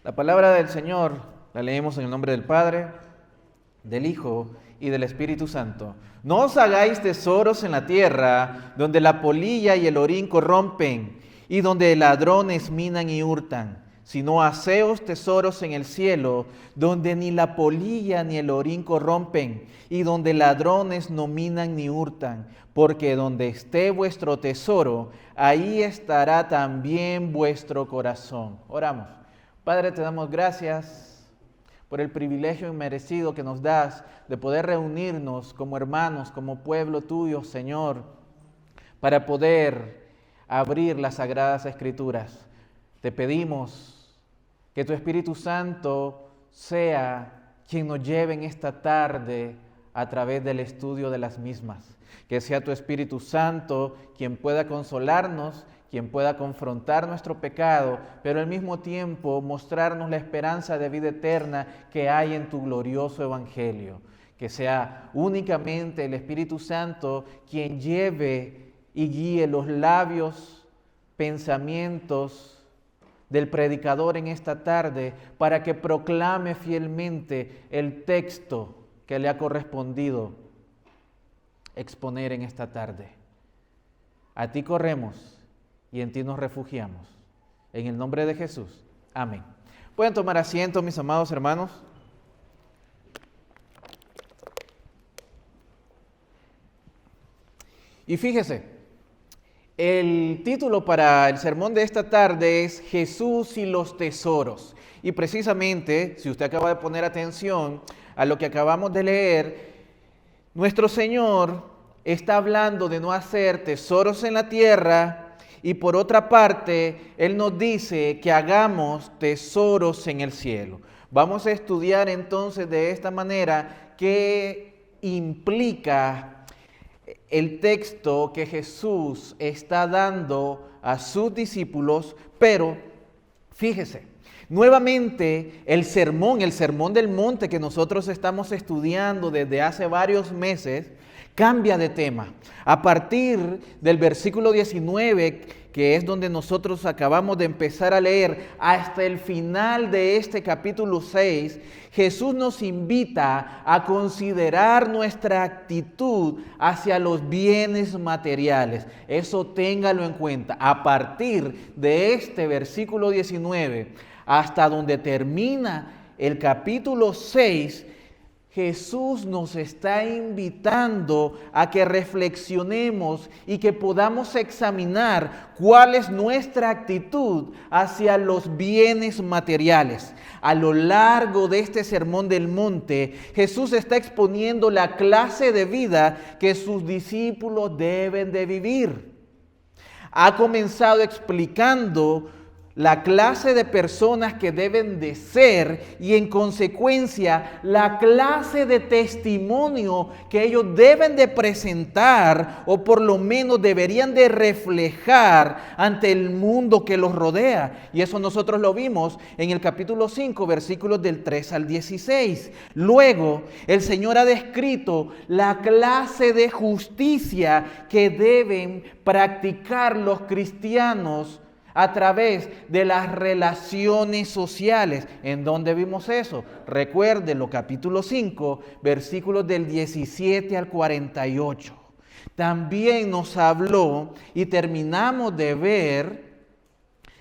La palabra del Señor la leemos en el nombre del Padre, del Hijo y del Espíritu Santo. No os hagáis tesoros en la tierra, donde la polilla y el orín corrompen, y donde ladrones minan y hurtan, sino haceos tesoros en el cielo, donde ni la polilla ni el orín corrompen, y donde ladrones no minan ni hurtan, porque donde esté vuestro tesoro, ahí estará también vuestro corazón. Oramos. Padre, te damos gracias por el privilegio inmerecido que nos das de poder reunirnos como hermanos, como pueblo tuyo, Señor, para poder abrir las Sagradas Escrituras. Te pedimos que tu Espíritu Santo sea quien nos lleve en esta tarde a través del estudio de las mismas. Que sea tu Espíritu Santo quien pueda consolarnos, quien pueda confrontar nuestro pecado, pero al mismo tiempo mostrarnos la esperanza de vida eterna que hay en tu glorioso Evangelio. Que sea únicamente el Espíritu Santo quien lleve y guíe los labios, pensamientos del predicador en esta tarde para que proclame fielmente el texto que le ha correspondido exponer en esta tarde. A ti corremos y en ti nos refugiamos. En el nombre de Jesús. Amén. Pueden tomar asiento, mis amados hermanos. Y fíjese, el título para el sermón de esta tarde es Jesús y los tesoros. Y precisamente, si usted acaba de poner atención a lo que acabamos de leer, nuestro Señor está hablando de no hacer tesoros en la tierra, y por otra parte, Él nos dice que hagamos tesoros en el cielo. Vamos a estudiar entonces de esta manera qué implica el texto que Jesús está dando a sus discípulos, pero fíjese, nuevamente el sermón del monte que nosotros estamos estudiando desde hace varios meses, cambia de tema. A partir del versículo 19, que es donde nosotros acabamos de empezar a leer, hasta el final de este capítulo 6, Jesús nos invita a considerar nuestra actitud hacia los bienes materiales. Eso téngalo en cuenta. A partir de este versículo 19, hasta donde termina el capítulo 6, Jesús nos está invitando a que reflexionemos y que podamos examinar cuál es nuestra actitud hacia los bienes materiales. A lo largo de este sermón del monte, Jesús está exponiendo la clase de vida que sus discípulos deben de vivir. Ha comenzado explicando la clase de personas que deben de ser y en consecuencia la clase de testimonio que ellos deben de presentar o por lo menos deberían de reflejar ante el mundo que los rodea. Y eso nosotros lo vimos en el capítulo 5, versículos del 3 al 16. Luego el Señor ha descrito la clase de justicia que deben practicar los cristianos a través de las relaciones sociales. ¿En dónde vimos eso? Recuérdenlo, capítulo 5, versículos del 17 al 48. También nos habló y terminamos de ver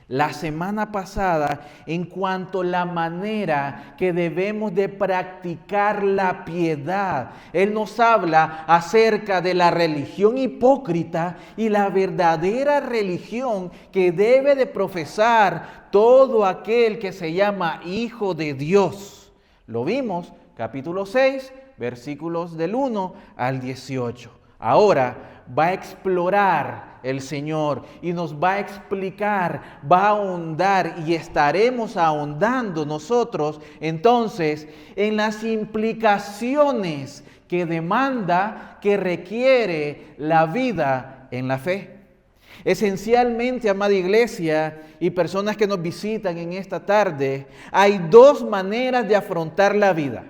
la semana pasada en cuanto a la manera que debemos de practicar la piedad. Él nos habla acerca de la religión hipócrita y la verdadera religión que debe de profesar todo aquel que se llama hijo de Dios. Lo vimos, capítulo 6, versículos del 1 al 18. Ahora va a explorar el Señor y nos va a explicar, va a ahondar y estaremos ahondando nosotros entonces en las implicaciones que demanda, que requiere la vida en la fe. Esencialmente, amada iglesia y personas que nos visitan en esta tarde, hay dos maneras de afrontar la vida.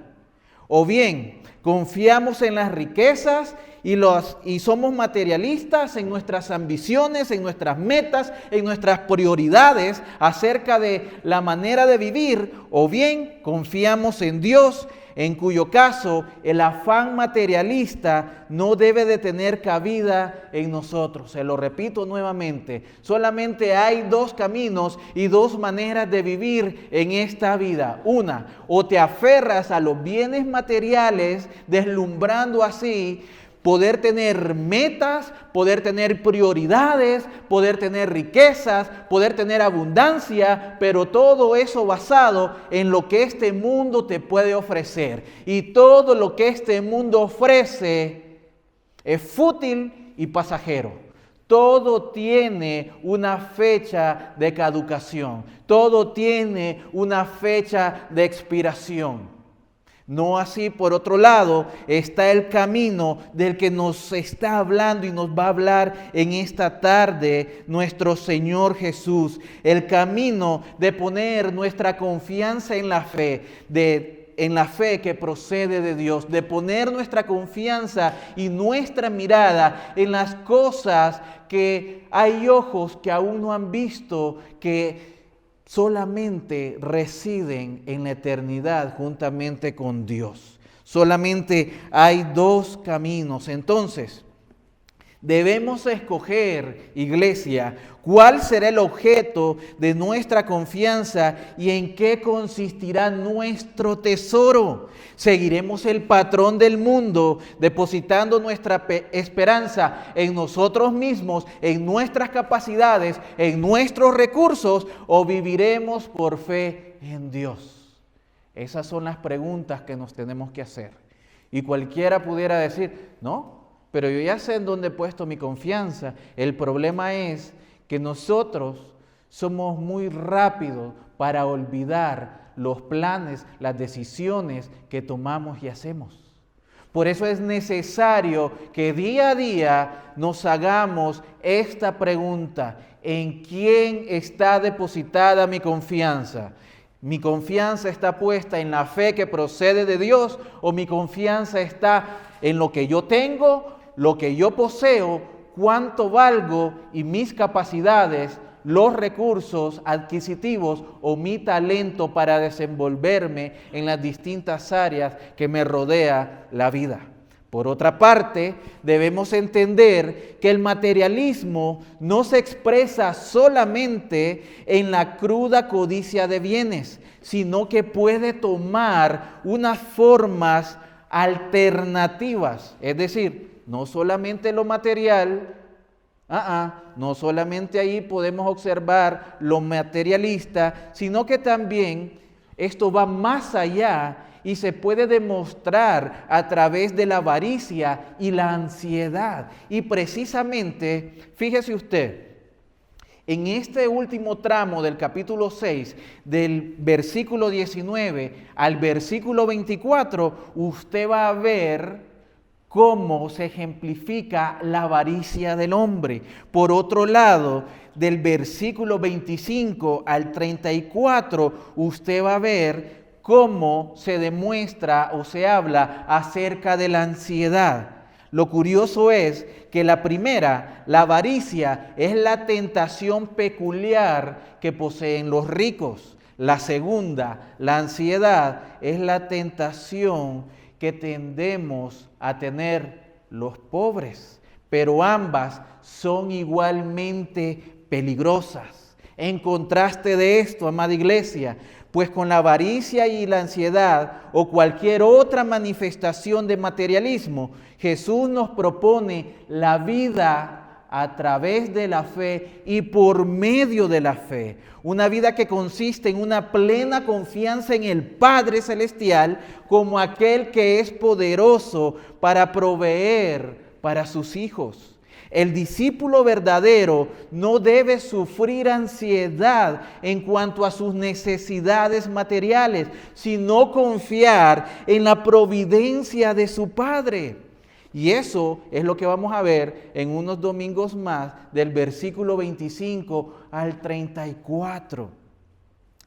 O bien, confiamos en las riquezas y somos materialistas en nuestras ambiciones, en nuestras metas, en nuestras prioridades acerca de la manera de vivir. O bien, confiamos en Dios, en cuyo caso el afán materialista no debe de tener cabida en nosotros. Se lo repito nuevamente, solamente hay dos caminos y dos maneras de vivir en esta vida. Una, o te aferras a los bienes materiales, deslumbrando así poder tener metas, poder tener prioridades, poder tener riquezas, poder tener abundancia, pero todo eso basado en lo que este mundo te puede ofrecer. Y todo lo que este mundo ofrece es fútil y pasajero. Todo tiene una fecha de caducación, todo tiene una fecha de expiración. No así, por otro lado, está el camino del que nos está hablando y nos va a hablar en esta tarde nuestro Señor Jesús. El camino de poner nuestra confianza en la fe, en la fe que procede de Dios, de poner nuestra confianza y nuestra mirada en las cosas que hay ojos que aún no han visto, que solamente residen en la eternidad juntamente con Dios. Solamente hay dos caminos. Entonces, debemos escoger, iglesia, cuál será el objeto de nuestra confianza y en qué consistirá nuestro tesoro. ¿Seguiremos el patrón del mundo, depositando nuestra esperanza en nosotros mismos, en nuestras capacidades, en nuestros recursos, o viviremos por fe en Dios? Esas son las preguntas que nos tenemos que hacer. Y cualquiera pudiera decir, no, pero yo ya sé en dónde he puesto mi confianza. El problema es que nosotros somos muy rápidos para olvidar los planes, las decisiones que tomamos y hacemos. Por eso es necesario que día a día nos hagamos esta pregunta: ¿en quién está depositada mi confianza? ¿Mi confianza está puesta en la fe que procede de Dios o mi confianza está en lo que yo tengo, lo que yo poseo, cuánto valgo y mis capacidades, los recursos adquisitivos o mi talento para desenvolverme en las distintas áreas que me rodea la vida? Por otra parte, debemos entender que el materialismo no se expresa solamente en la cruda codicia de bienes, sino que puede tomar unas formas alternativas. Es decir, no solamente lo material, no solamente ahí podemos observar lo materialista, sino que también esto va más allá y se puede demostrar a través de la avaricia y la ansiedad. Y precisamente, fíjese usted, en este último tramo del capítulo 6, del versículo 19 al versículo 24, usted va a ver cómo se ejemplifica la avaricia del hombre. Por otro lado, del versículo 25 al 34, usted va a ver cómo se demuestra o se habla acerca de la ansiedad. Lo curioso es que la primera, la avaricia, es la tentación peculiar que poseen los ricos. La segunda, la ansiedad, es la tentación que tendemos a tener los pobres. Pero ambas son igualmente peligrosas. En contraste de esto, amada iglesia, pues con la avaricia y la ansiedad o cualquier otra manifestación de materialismo, Jesús nos propone la vida a través de la fe y por medio de la fe. Una vida que consiste en una plena confianza en el Padre Celestial como aquel que es poderoso para proveer para sus hijos. El discípulo verdadero no debe sufrir ansiedad en cuanto a sus necesidades materiales, sino confiar en la providencia de su Padre. Y eso es lo que vamos a ver en unos domingos más, del versículo 25 al 34.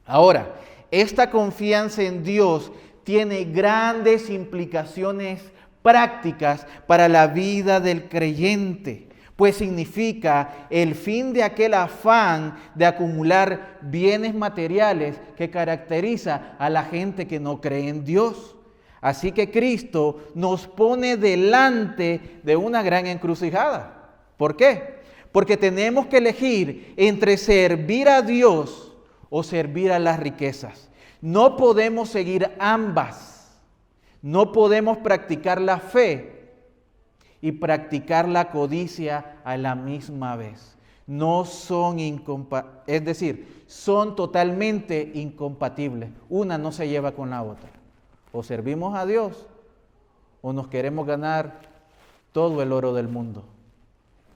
Ahora, esta confianza en Dios tiene grandes implicaciones prácticas para la vida del creyente, pues significa el fin de aquel afán de acumular bienes materiales que caracteriza a la gente que no cree en Dios. Así que Cristo nos pone delante de una gran encrucijada. ¿Por qué? Porque tenemos que elegir entre servir a Dios o servir a las riquezas. No podemos seguir ambas. No podemos practicar la fe y practicar la codicia a la misma vez. No son es decir, son totalmente incompatibles. Una no se lleva con la otra. O servimos a Dios o nos queremos ganar todo el oro del mundo.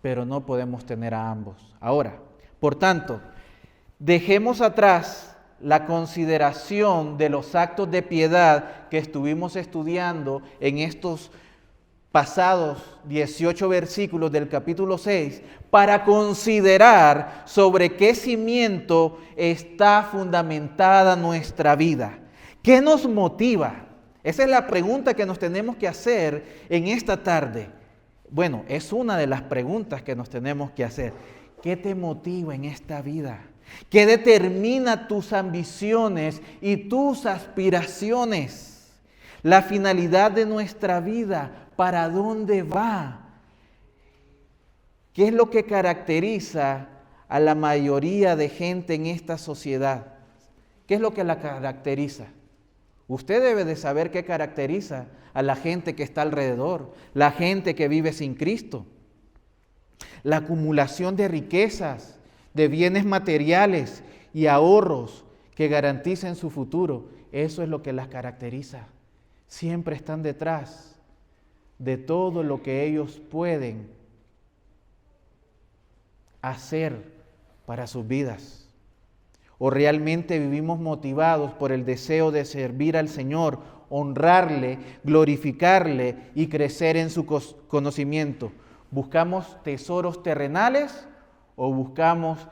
Pero no podemos tener a ambos. Ahora, por tanto, dejemos atrás la consideración de los actos de piedad que estuvimos estudiando en estos pasados 18 versículos del capítulo 6 para considerar sobre qué cimiento está fundamentada nuestra vida. ¿Qué nos motiva? Esa es la pregunta que nos tenemos que hacer en esta tarde. Bueno, es una de las preguntas que nos tenemos que hacer. ¿Qué te motiva en esta vida? ¿Qué determina tus ambiciones y tus aspiraciones? La finalidad de nuestra vida, ¿para dónde va? ¿Qué es lo que caracteriza a la mayoría de gente en esta sociedad? ¿Qué es lo que la caracteriza? Usted debe de saber qué caracteriza a la gente que está alrededor, la gente que vive sin Cristo. La acumulación de riquezas, de bienes materiales y ahorros que garanticen su futuro, eso es lo que las caracteriza. Siempre están detrás de todo lo que ellos pueden hacer para sus vidas. ¿O realmente vivimos motivados por el deseo de servir al Señor, honrarle, glorificarle y crecer en su conocimiento? ¿Buscamos tesoros terrenales o buscamos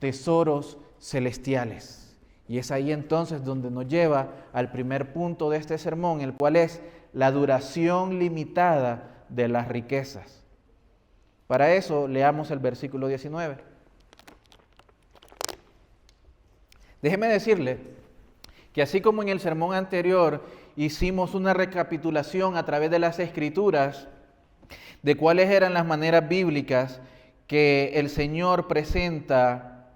tesoros celestiales? Y es ahí entonces donde nos lleva al primer punto de este sermón, el cual es la duración limitada de las riquezas. Para eso leamos el versículo 19. Déjeme decirle que así como en el sermón anterior hicimos una recapitulación a través de las Escrituras de cuáles eran las maneras bíblicas que el Señor presenta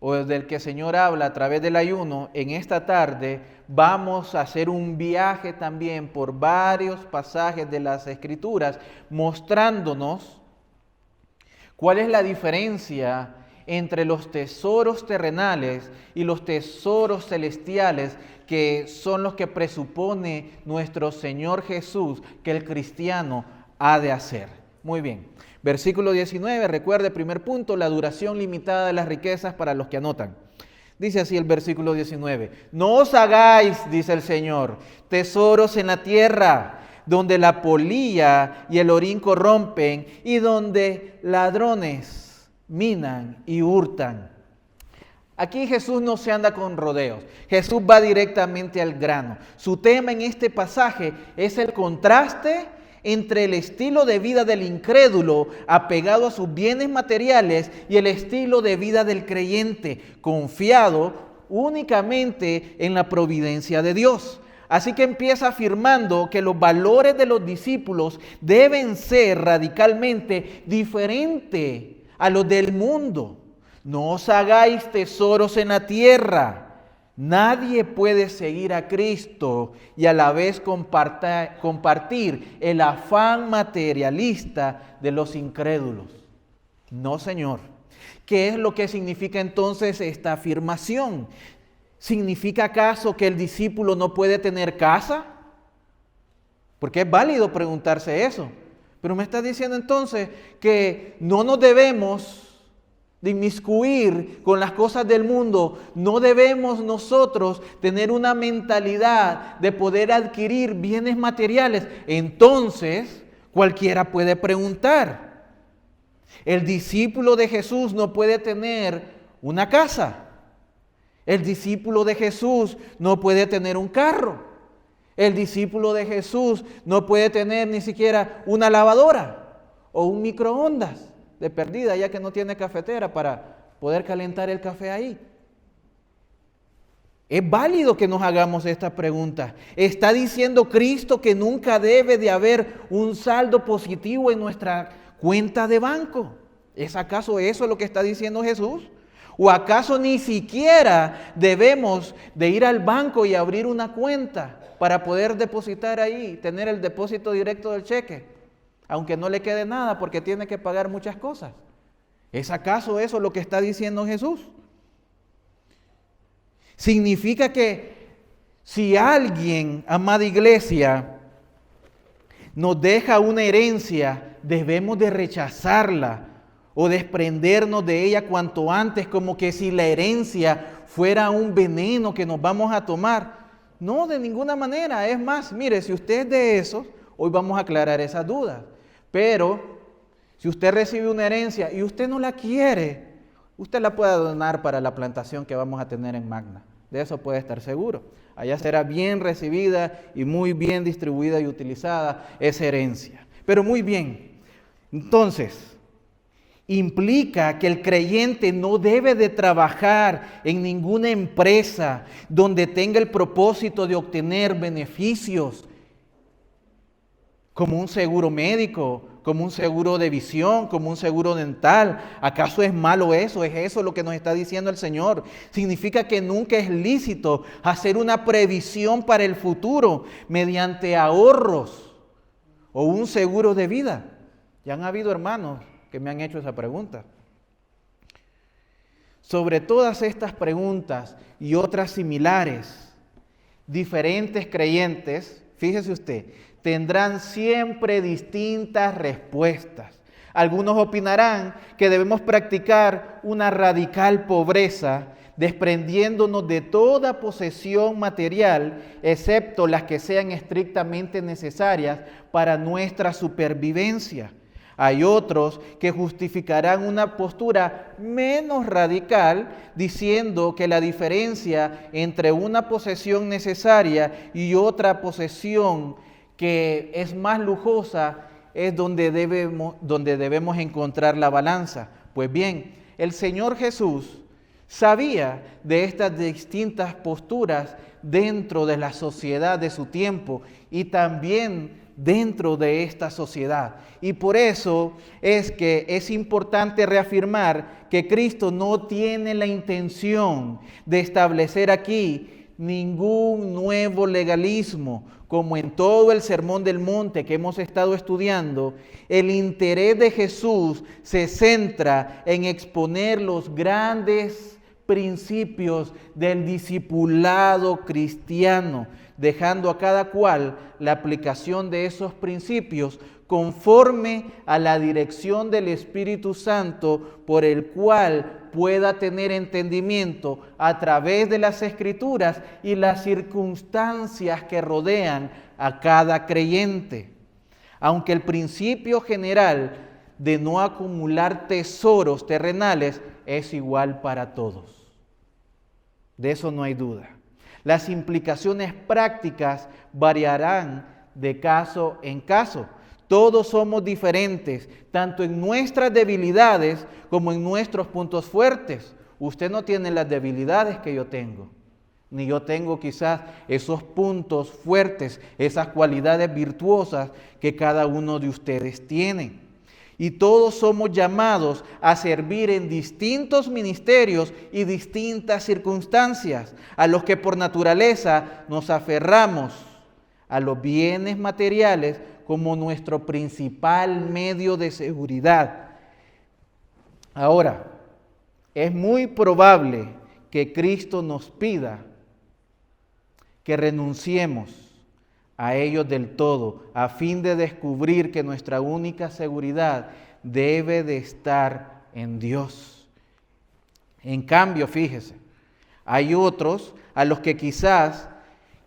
o del que el Señor habla a través del ayuno, en esta tarde vamos a hacer un viaje también por varios pasajes de las Escrituras mostrándonos cuál es la diferencia entre los tesoros terrenales y los tesoros celestiales, que son los que presupone nuestro Señor Jesús que el cristiano ha de hacer. Muy bien, versículo 19, recuerde, primer punto, la duración limitada de las riquezas para los que anotan. Dice así el versículo 19, no os hagáis, dice el Señor, tesoros en la tierra, donde la polilla y el orín corrompen y donde ladrones minan y hurtan. Aquí Jesús no se anda con rodeos. Jesús va directamente al grano. Su tema en este pasaje es el contraste entre el estilo de vida del incrédulo apegado a sus bienes materiales y el estilo de vida del creyente confiado únicamente en la providencia de Dios. Así que empieza afirmando que los valores de los discípulos deben ser radicalmente diferentes a los del mundo. No os hagáis tesoros en la tierra. Nadie puede seguir a Cristo y a la vez compartir el afán materialista de los incrédulos. No, Señor. ¿Qué es lo que significa entonces esta afirmación? ¿Significa acaso que el discípulo no puede tener casa? Porque es válido preguntarse eso. Pero me está diciendo entonces que no nos debemos de inmiscuir con las cosas del mundo. No debemos nosotros tener una mentalidad de poder adquirir bienes materiales. Entonces, cualquiera puede preguntar. El discípulo de Jesús no puede tener una casa. El discípulo de Jesús no puede tener un carro. El discípulo de Jesús no puede tener ni siquiera una lavadora o un microondas de perdida, ya que no tiene cafetera para poder calentar el café ahí. Es válido que nos hagamos esta pregunta. ¿Está diciendo Cristo que nunca debe de haber un saldo positivo en nuestra cuenta de banco? ¿Es acaso eso lo que está diciendo Jesús? ¿O acaso ni siquiera debemos de ir al banco y abrir una cuenta para poder depositar ahí, tener el depósito directo del cheque, aunque no le quede nada porque tiene que pagar muchas cosas? ¿Es acaso eso lo que está diciendo Jesús? Significa que si alguien, amada iglesia, nos deja una herencia, debemos de rechazarla o desprendernos de ella cuanto antes, como que si la herencia fuera un veneno que nos vamos a tomar. No, de ninguna manera. Es más, mire, si usted es de esos, hoy vamos a aclarar esas dudas. Pero si usted recibe una herencia y usted no la quiere, usted la puede donar para la plantación que vamos a tener en Magna. De eso puede estar seguro. Allá será bien recibida y muy bien distribuida y utilizada esa herencia. Pero muy bien. Entonces, implica que el creyente no debe de trabajar en ninguna empresa donde tenga el propósito de obtener beneficios, como un seguro médico, como un seguro de visión, como un seguro dental. ¿Acaso es malo eso? ¿Es eso lo que nos está diciendo el Señor? Significa que nunca es lícito hacer una previsión para el futuro mediante ahorros o un seguro de vida. Ya han habido hermanos que me han hecho esa pregunta. Sobre todas estas preguntas y otras similares, diferentes creyentes, fíjese usted, tendrán siempre distintas respuestas. Algunos opinarán que debemos practicar una radical pobreza, desprendiéndonos de toda posesión material, excepto las que sean estrictamente necesarias para nuestra supervivencia. Hay otros que justificarán una postura menos radical, diciendo que la diferencia entre una posesión necesaria y otra posesión que es más lujosa es donde debemos encontrar la balanza. Pues bien, el Señor Jesús sabía de estas distintas posturas dentro de la sociedad de su tiempo y también dentro de esta sociedad. Y por eso es que es importante reafirmar que Cristo no tiene la intención de establecer aquí ningún nuevo legalismo, como en todo el Sermón del Monte que hemos estado estudiando. El interés de Jesús se centra en exponer los grandes principios del discipulado cristiano, dejando a cada cual la aplicación de esos principios conforme a la dirección del Espíritu Santo, por el cual pueda tener entendimiento a través de las Escrituras y las circunstancias que rodean a cada creyente. Aunque el principio general de no acumular tesoros terrenales es igual para todos. De eso no hay duda. Las implicaciones prácticas variarán de caso en caso. Todos somos diferentes, tanto en nuestras debilidades como en nuestros puntos fuertes. Usted no tiene las debilidades que yo tengo, ni yo tengo quizás esos puntos fuertes, esas cualidades virtuosas que cada uno de ustedes tiene. Y todos somos llamados a servir en distintos ministerios y distintas circunstancias, a los que por naturaleza nos aferramos a los bienes materiales como nuestro principal medio de seguridad. Ahora, es muy probable que Cristo nos pida que renunciemos a ellos del todo, a fin de descubrir que nuestra única seguridad debe de estar en Dios. En cambio, fíjese, hay otros a los que quizás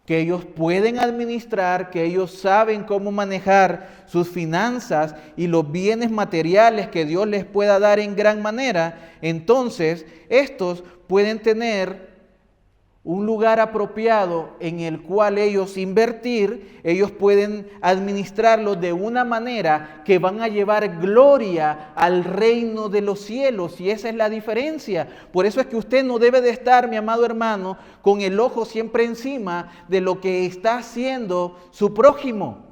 que ellos pueden administrar, que ellos saben cómo manejar sus finanzas y los bienes materiales que Dios les pueda dar en gran manera. Entonces, estos pueden tener un lugar apropiado en el cual ellos invertir, ellos pueden administrarlo de una manera que van a llevar gloria al reino de los cielos, y esa es la diferencia. Por eso es que usted no debe de estar, mi amado hermano, con el ojo siempre encima de lo que está haciendo su prójimo.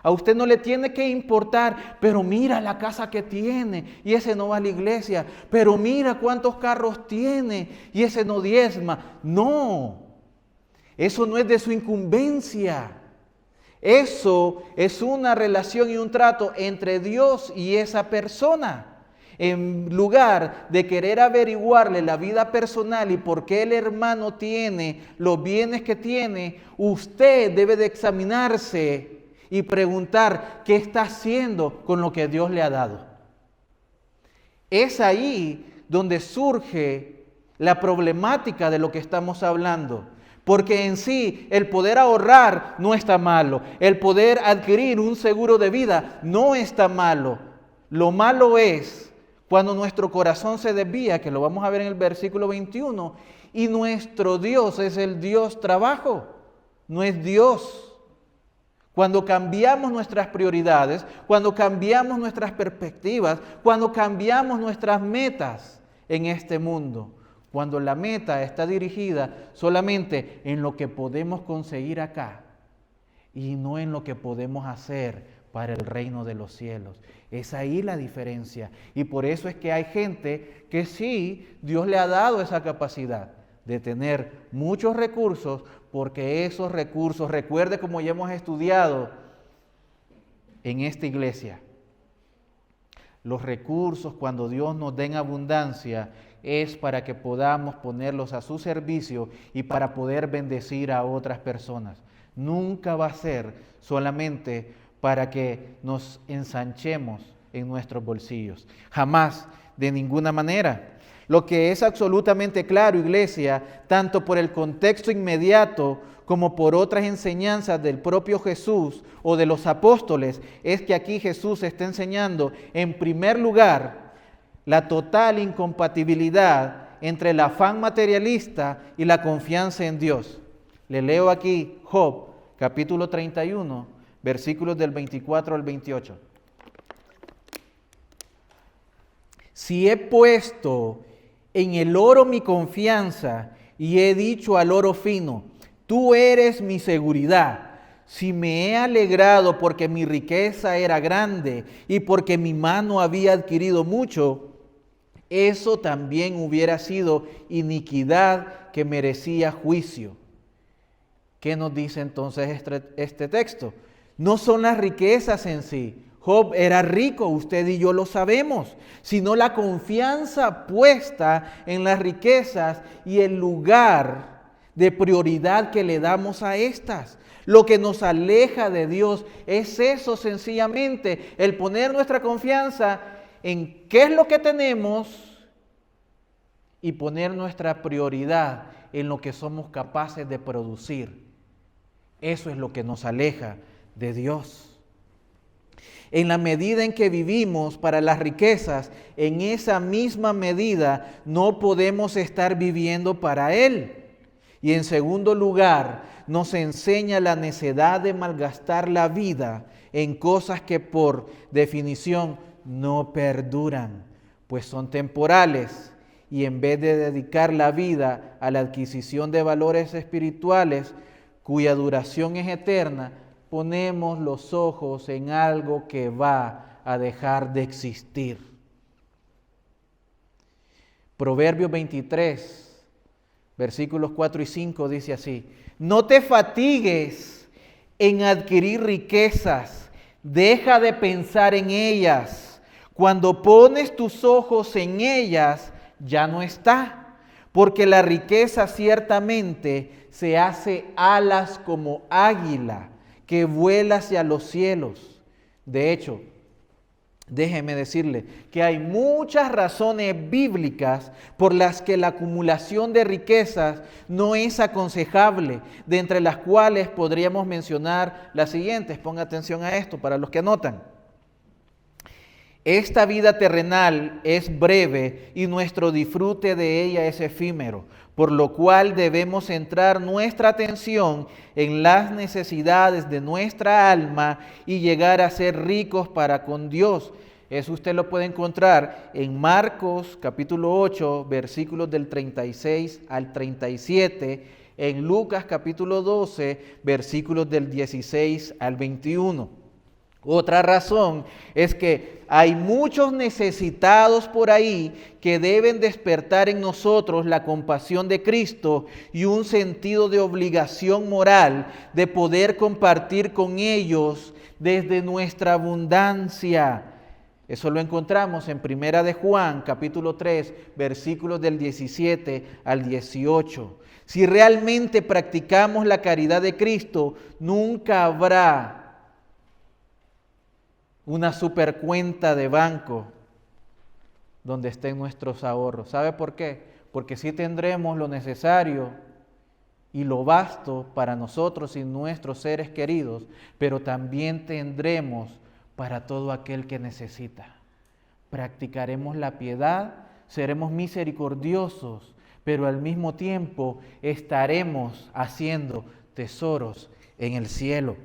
A usted no le tiene que importar, pero mira la casa que tiene y ese no va a la iglesia, pero mira cuántos carros tiene y ese no diezma. No, eso no es de su incumbencia. Eso es una relación y un trato entre Dios y esa persona. En lugar de querer averiguarle la vida personal y por qué el hermano tiene los bienes que tiene, usted debe de examinarse y preguntar qué está haciendo con lo que Dios le ha dado. Es ahí donde surge la problemática de lo que estamos hablando. Porque en sí el poder ahorrar no está malo. El poder adquirir un seguro de vida no está malo. Lo malo es cuando nuestro corazón se desvía, que lo vamos a ver en el versículo 21, y nuestro Dios es el Dios trabajo, no es Dios. Cuando cambiamos nuestras prioridades, cuando cambiamos nuestras perspectivas, cuando cambiamos nuestras metas en este mundo, cuando la meta está dirigida solamente en lo que podemos conseguir acá y no en lo que podemos hacer para el reino de los cielos. Es ahí la diferencia. Y por eso es que hay gente que sí, Dios le ha dado esa capacidad de tener muchos recursos, porque esos recursos, recuerde como ya hemos estudiado en esta iglesia, los recursos cuando Dios nos da en abundancia es para que podamos ponerlos a su servicio y para poder bendecir a otras personas. Nunca va a ser solamente para que nos ensanchemos en nuestros bolsillos. Jamás, de ninguna manera. Lo que es absolutamente claro, iglesia, tanto por el contexto inmediato como por otras enseñanzas del propio Jesús o de los apóstoles, es que aquí Jesús está enseñando, en primer lugar, la total incompatibilidad entre el afán materialista y la confianza en Dios. Le leo aquí Job, capítulo 31, versículos del 24 al 28. Si he puesto en el oro mi confianza y he dicho al oro fino, tú eres mi seguridad. Si me he alegrado porque mi riqueza era grande y porque mi mano había adquirido mucho, eso también hubiera sido iniquidad que merecía juicio. ¿Qué nos dice entonces este texto? No son las riquezas en sí. Job era rico, usted y yo lo sabemos, sino la confianza puesta en las riquezas y el lugar de prioridad que le damos a estas. Lo que nos aleja de Dios es eso sencillamente, el poner nuestra confianza en qué es lo que tenemos y poner nuestra prioridad en lo que somos capaces de producir. Eso es lo que nos aleja de Dios. En la medida en que vivimos para las riquezas, en esa misma medida no podemos estar viviendo para Él. Y en segundo lugar, nos enseña la necedad de malgastar la vida en cosas que por definición no perduran, pues son temporales. Y en vez de dedicar la vida a la adquisición de valores espirituales, cuya duración es eterna, ponemos los ojos en algo que va a dejar de existir. Proverbios 23, versículos 4 y 5 dice así: no te fatigues en adquirir riquezas, deja de pensar en ellas. Cuando pones tus ojos en ellas, ya no está, porque la riqueza ciertamente se hace alas como águila, que vuela hacia los cielos. De hecho, déjeme decirle que hay muchas razones bíblicas por las que la acumulación de riquezas no es aconsejable, de entre las cuales podríamos mencionar las siguientes. Ponga atención a esto para los que anotan. Esta vida terrenal es breve y nuestro disfrute de ella es efímero, por lo cual debemos centrar nuestra atención en las necesidades de nuestra alma y llegar a ser ricos para con Dios. Eso usted lo puede encontrar en Marcos capítulo 8, versículos del 36 al 37, en Lucas capítulo 12, versículos del 16 al 21. Otra razón es que hay muchos necesitados por ahí que deben despertar en nosotros la compasión de Cristo y un sentido de obligación moral de poder compartir con ellos desde nuestra abundancia. Eso lo encontramos en Primera de Juan, capítulo 3, versículos del 17 al 18. Si realmente practicamos la caridad de Cristo, nunca habrá una supercuenta de banco donde estén nuestros ahorros. ¿Sabe por qué? Porque sí tendremos lo necesario y lo basto para nosotros y nuestros seres queridos, pero también tendremos para todo aquel que necesita. Practicaremos la piedad, seremos misericordiosos, pero al mismo tiempo estaremos haciendo tesoros en el cielo.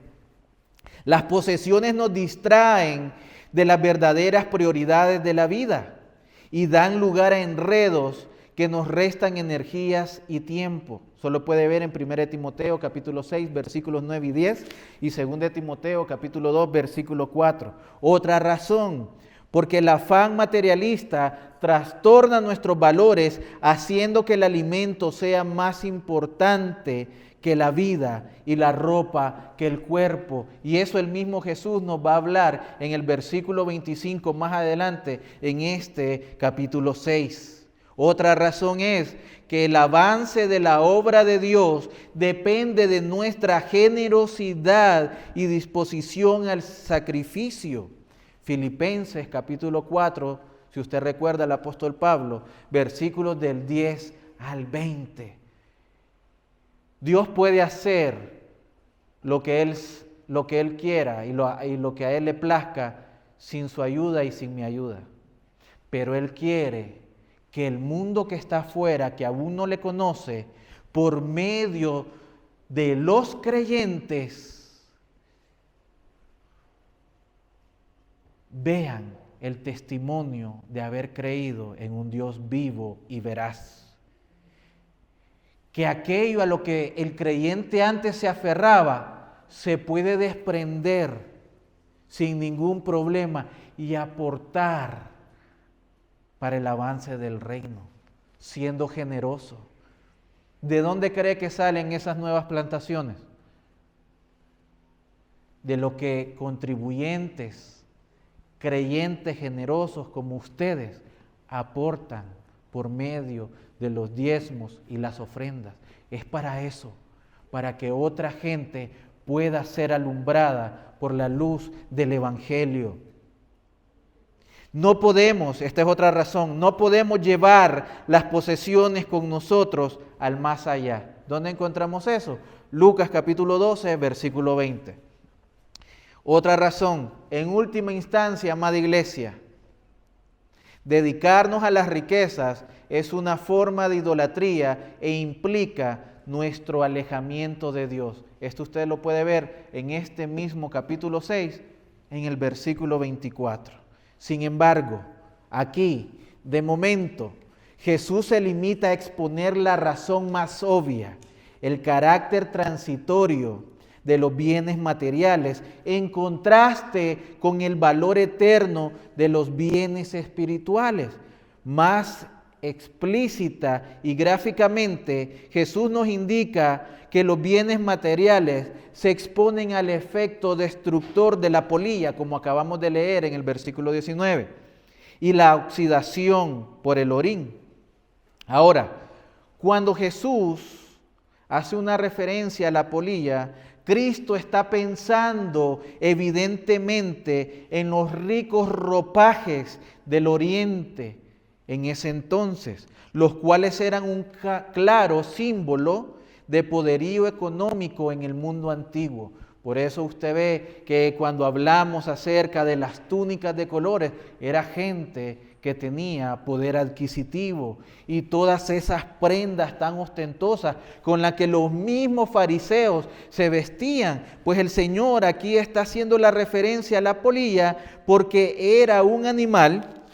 Las posesiones nos distraen de las verdaderas prioridades de la vida y dan lugar a enredos que nos restan energías y tiempo. Solo puede ver en 1 Timoteo capítulo 6, versículos 9 y 10 y 2 Timoteo capítulo 2, versículo 4. Otra razón, porque el afán materialista trastorna nuestros valores haciendo que el alimento sea más importante que la vida y la ropa, que el cuerpo. Y eso el mismo Jesús nos va a hablar en el versículo 25 más adelante en este capítulo 6. Otra razón es que el avance de la obra de Dios depende de nuestra generosidad y disposición al sacrificio. Filipenses capítulo 4, si usted recuerda al apóstol Pablo, versículos del 10 al 20. Dios puede hacer lo que Él quiera y lo que a Él le plazca sin su ayuda y sin mi ayuda. Pero Él quiere que el mundo que está afuera, que aún no le conoce, por medio de los creyentes, vean el testimonio de haber creído en un Dios vivo y veraz. Que aquello a lo que el creyente antes se aferraba se puede desprender sin ningún problema y aportar para el avance del reino, siendo generoso. ¿De dónde cree que salen esas nuevas plantaciones? De lo que contribuyentes, creyentes generosos como ustedes aportan por medio de los diezmos y las ofrendas. Es para eso, para que otra gente pueda ser alumbrada por la luz del Evangelio. No podemos, esta es otra razón, no podemos llevar las posesiones con nosotros al más allá. ¿Dónde encontramos eso? Lucas capítulo 12, versículo 20. Otra razón, en última instancia, amada iglesia, dedicarnos a las riquezas es una forma de idolatría e implica nuestro alejamiento de Dios. Esto usted lo puede ver en este mismo capítulo 6, en el versículo 24. Sin embargo, aquí, de momento, Jesús se limita a exponer la razón más obvia, el carácter transitorio de los bienes materiales, en contraste con el valor eterno de los bienes espirituales. Más explícita y gráficamente, Jesús nos indica que los bienes materiales se exponen al efecto destructor de la polilla, como acabamos de leer en el versículo 19, y la oxidación por el orín. Ahora, cuando Jesús hace una referencia a la polilla, Cristo está pensando evidentemente en los ricos ropajes del oriente en ese entonces, los cuales eran un claro símbolo de poderío económico en el mundo antiguo. Por eso usted ve que cuando hablamos acerca de las túnicas de colores, era gente que tenía poder adquisitivo y todas esas prendas tan ostentosas con las que los mismos fariseos se vestían. Pues el Señor aquí está haciendo la referencia a la polilla porque era un animal.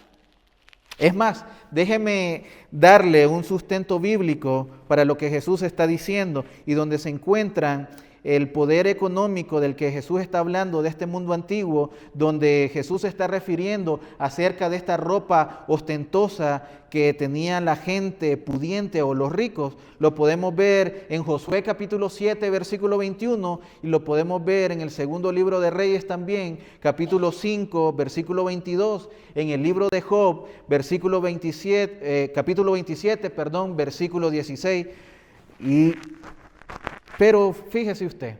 Es más, déjeme darle un sustento bíblico para lo que Jesús está diciendo y donde se encuentran el poder económico del que Jesús está hablando de este mundo antiguo, donde Jesús se está refiriendo acerca de esta ropa ostentosa que tenía la gente pudiente o los ricos. Lo podemos ver en Josué capítulo 7, versículo 21, y lo podemos ver en el segundo libro de Reyes también, capítulo 5, versículo 22, en el libro de Job, capítulo 27, versículo 16, pero fíjese usted,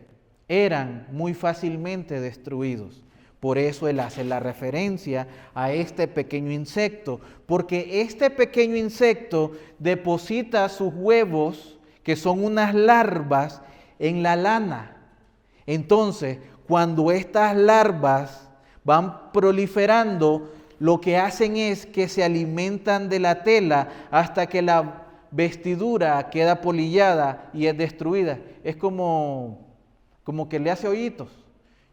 eran muy fácilmente destruidos. Por eso él hace la referencia a este pequeño insecto, porque este pequeño insecto deposita sus huevos, que son unas larvas, en la lana. Entonces, cuando estas larvas van proliferando, lo que hacen es que se alimentan de la tela hasta que la vestidura queda polillada y es destruida. Es como que le hace hoyitos.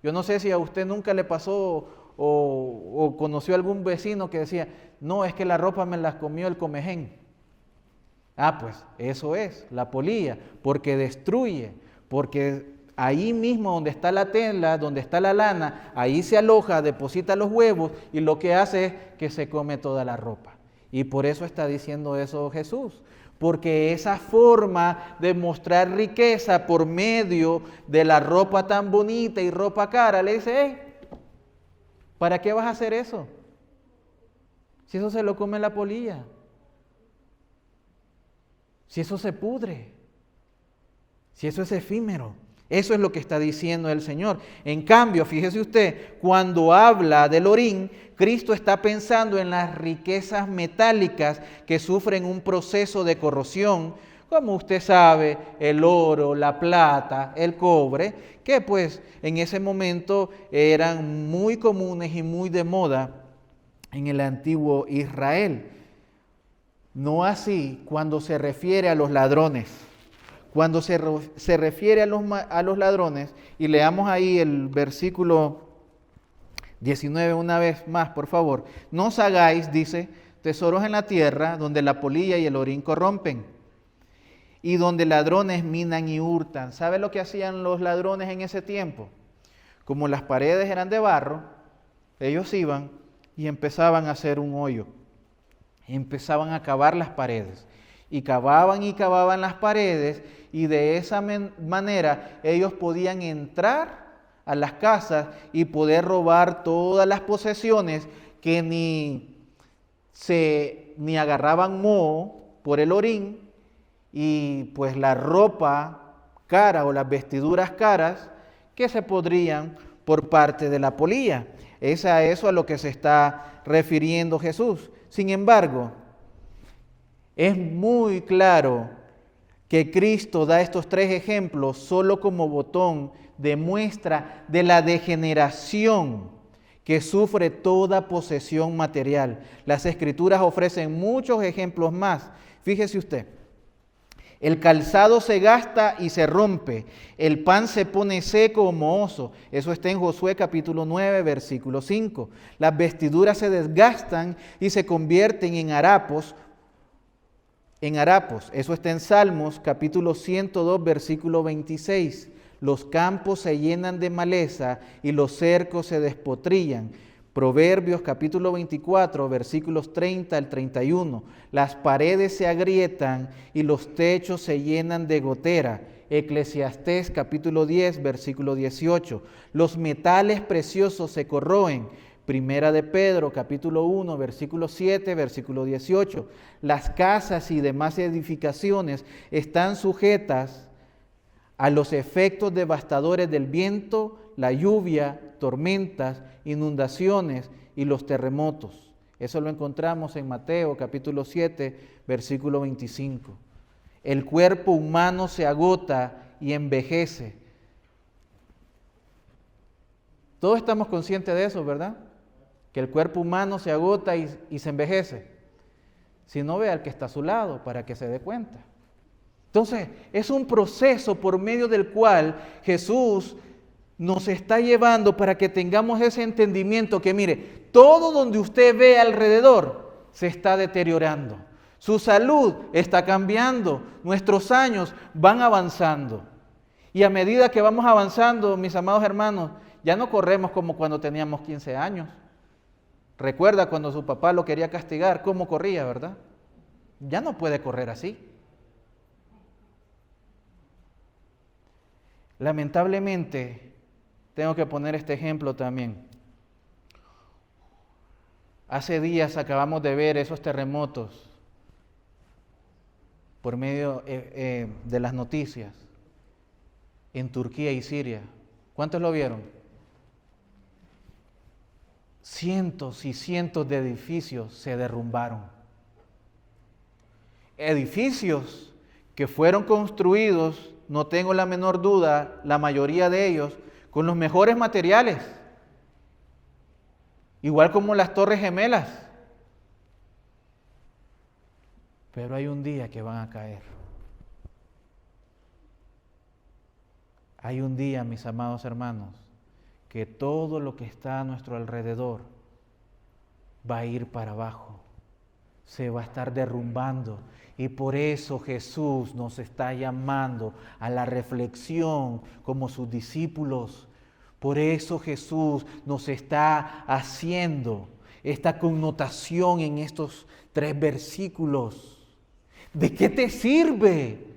Yo no sé si a usted nunca le pasó o conoció algún vecino que decía, no, es que la ropa me la comió el comején. Pues eso es, la polilla, porque destruye, porque ahí mismo donde está la tela, donde está la lana, ahí se aloja, deposita los huevos y lo que hace es que se come toda la ropa. Y por eso está diciendo eso Jesús. Porque esa forma de mostrar riqueza por medio de la ropa tan bonita y ropa cara, le dice, hey, ¿para qué vas a hacer eso? Si eso se lo come la polilla. Si eso se pudre. Si eso es efímero. Eso es lo que está diciendo el Señor. En cambio, fíjese usted, cuando habla del orín, Cristo está pensando en las riquezas metálicas que sufren un proceso de corrosión, como usted sabe, el oro, la plata, el cobre, que pues en ese momento eran muy comunes y muy de moda en el antiguo Israel. No así cuando se refiere a los ladrones. Cuando se refiere a los ladrones, y leamos ahí el versículo 19 una vez más, por favor. No os hagáis, dice, tesoros en la tierra, donde la polilla y el orín corrompen, y donde ladrones minan y hurtan. ¿Sabe lo que hacían los ladrones en ese tiempo? Como las paredes eran de barro, ellos iban y empezaban a hacer un hoyo. Empezaban a cavar las paredes. Y cavaban las paredes, y de esa manera ellos podían entrar a las casas y poder robar todas las posesiones que ni agarraban moho por el orín, y pues la ropa cara o las vestiduras caras que se podrían por parte de la polilla. Es a eso a lo que se está refiriendo Jesús. Sin embargo, es muy claro que Cristo da estos tres ejemplos solo como botón de muestra de la degeneración que sufre toda posesión material. Las Escrituras ofrecen muchos ejemplos más. Fíjese usted, el calzado se gasta y se rompe, el pan se pone seco o mohoso. Eso está en Josué capítulo 9, versículo 5. Las vestiduras se desgastan y se convierten en harapos. Eso está en Salmos capítulo 102, versículo 26. Los campos se llenan de maleza y los cercos se despotrillan. Proverbios capítulo 24, versículos 30 al 31. Las paredes se agrietan y los techos se llenan de gotera. Eclesiastés capítulo 10, versículo 18. Los metales preciosos se corroen. Primera de Pedro, capítulo 1, versículo 7, versículo 18. Las casas y demás edificaciones están sujetas a los efectos devastadores del viento, la lluvia, tormentas, inundaciones y los terremotos. Eso lo encontramos en Mateo, capítulo 7, versículo 25. El cuerpo humano se agota y envejece. Todos estamos conscientes de eso, ¿verdad? Que el cuerpo humano se agota y se envejece. Si no, ve al que está a su lado para que se dé cuenta. Entonces, es un proceso por medio del cual Jesús nos está llevando para que tengamos ese entendimiento que, mire, todo donde usted ve alrededor se está deteriorando. Su salud está cambiando, nuestros años van avanzando. Y a medida que vamos avanzando, mis amados hermanos, ya no corremos como cuando teníamos 15 años. Recuerda cuando su papá lo quería castigar, cómo corría, ¿verdad? Ya no puede correr así. Lamentablemente, tengo que poner este ejemplo también. Hace días acabamos de ver esos terremotos por medio de las noticias en Turquía y Siria. ¿Cuántos lo vieron? Cientos y cientos de edificios se derrumbaron. Edificios que fueron construidos, no tengo la menor duda, la mayoría de ellos, con los mejores materiales. Igual como las Torres Gemelas. Pero hay un día que van a caer. Hay un día, mis amados hermanos, que todo lo que está a nuestro alrededor va a ir para abajo. Se va a estar derrumbando. Y por eso Jesús nos está llamando a la reflexión como sus discípulos. Por eso Jesús nos está haciendo esta connotación en estos 3 versículos. ¿De qué te sirve?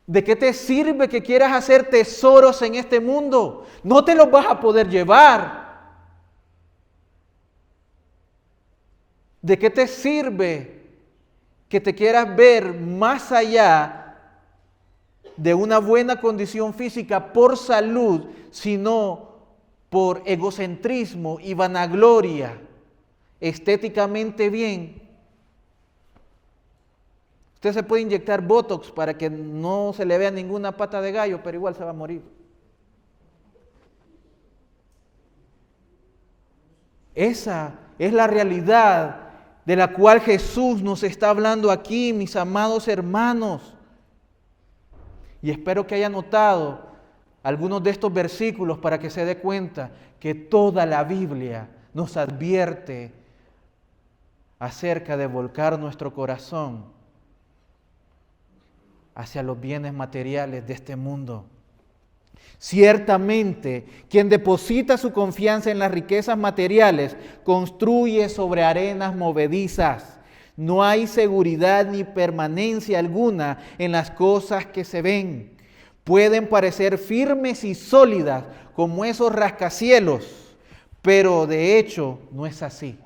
¿De qué te sirve que quieras hacer tesoros en este mundo? No te los vas a poder llevar. ¿De qué te sirve que te quieras ver más allá de una buena condición física por salud, sino por egocentrismo y vanagloria, estéticamente bien? Usted se puede inyectar Botox para que no se le vea ninguna pata de gallo, pero igual se va a morir. Esa es la realidad de la cual Jesús nos está hablando aquí, mis amados hermanos. Y espero que haya notado algunos de estos versículos para que se dé cuenta que toda la Biblia nos advierte acerca de volcar nuestro corazón hacia los bienes materiales de este mundo. Ciertamente, quien deposita su confianza en las riquezas materiales construye sobre arenas movedizas. No hay seguridad ni permanencia alguna en las cosas que se ven. Pueden parecer firmes y sólidas como esos rascacielos, pero de hecho no es así.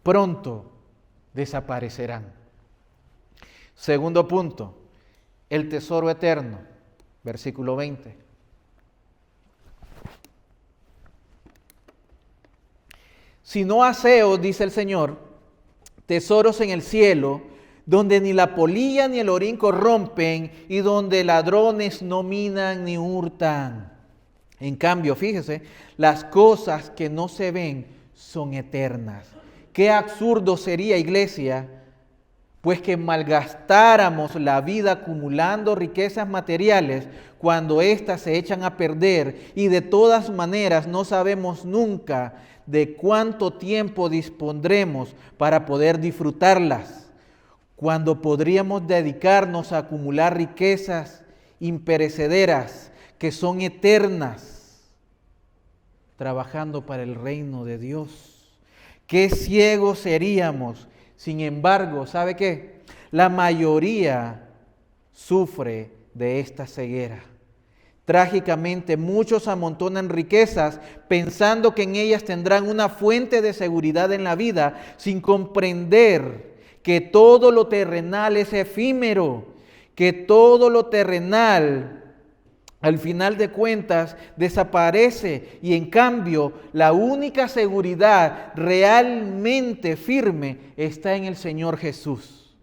Pronto desaparecerán. Segundo punto, el tesoro eterno, versículo 20. Si no aseo, dice el Señor, tesoros en el cielo, donde ni la polilla ni el orín corrompen y donde ladrones no minan ni hurtan. En cambio, fíjese, las cosas que no se ven son eternas. Qué absurdo sería, iglesia, pues que malgastáramos la vida acumulando riquezas materiales cuando éstas se echan a perder y de todas maneras no sabemos nunca de cuánto tiempo dispondremos para poder disfrutarlas, cuando podríamos dedicarnos a acumular riquezas imperecederas que son eternas, trabajando para el reino de Dios. Qué ciegos seríamos. Sin embargo, ¿sabe qué? La mayoría sufre de esta ceguera. Trágicamente, muchos amontonan riquezas pensando que en ellas tendrán una fuente de seguridad en la vida, sin comprender que todo lo terrenal es efímero, que todo lo terrenal al final de cuentas desaparece y en cambio la única seguridad realmente firme está en el Señor Jesús.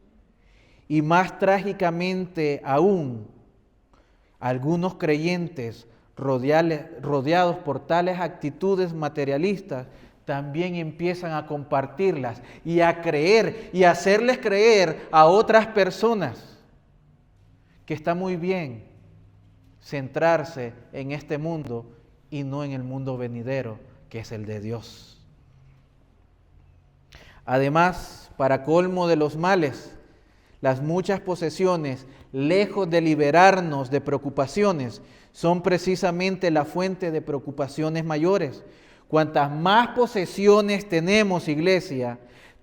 Y más trágicamente aún, algunos creyentes rodeados por tales actitudes materialistas, también empiezan a compartirlas y a creer y a hacerles creer a otras personas que está muy bien centrarse en este mundo y no en el mundo venidero, que es el de Dios. Además, para colmo de los males, las muchas posesiones, lejos de liberarnos de preocupaciones, son precisamente la fuente de preocupaciones mayores. Cuantas más posesiones tenemos, iglesia,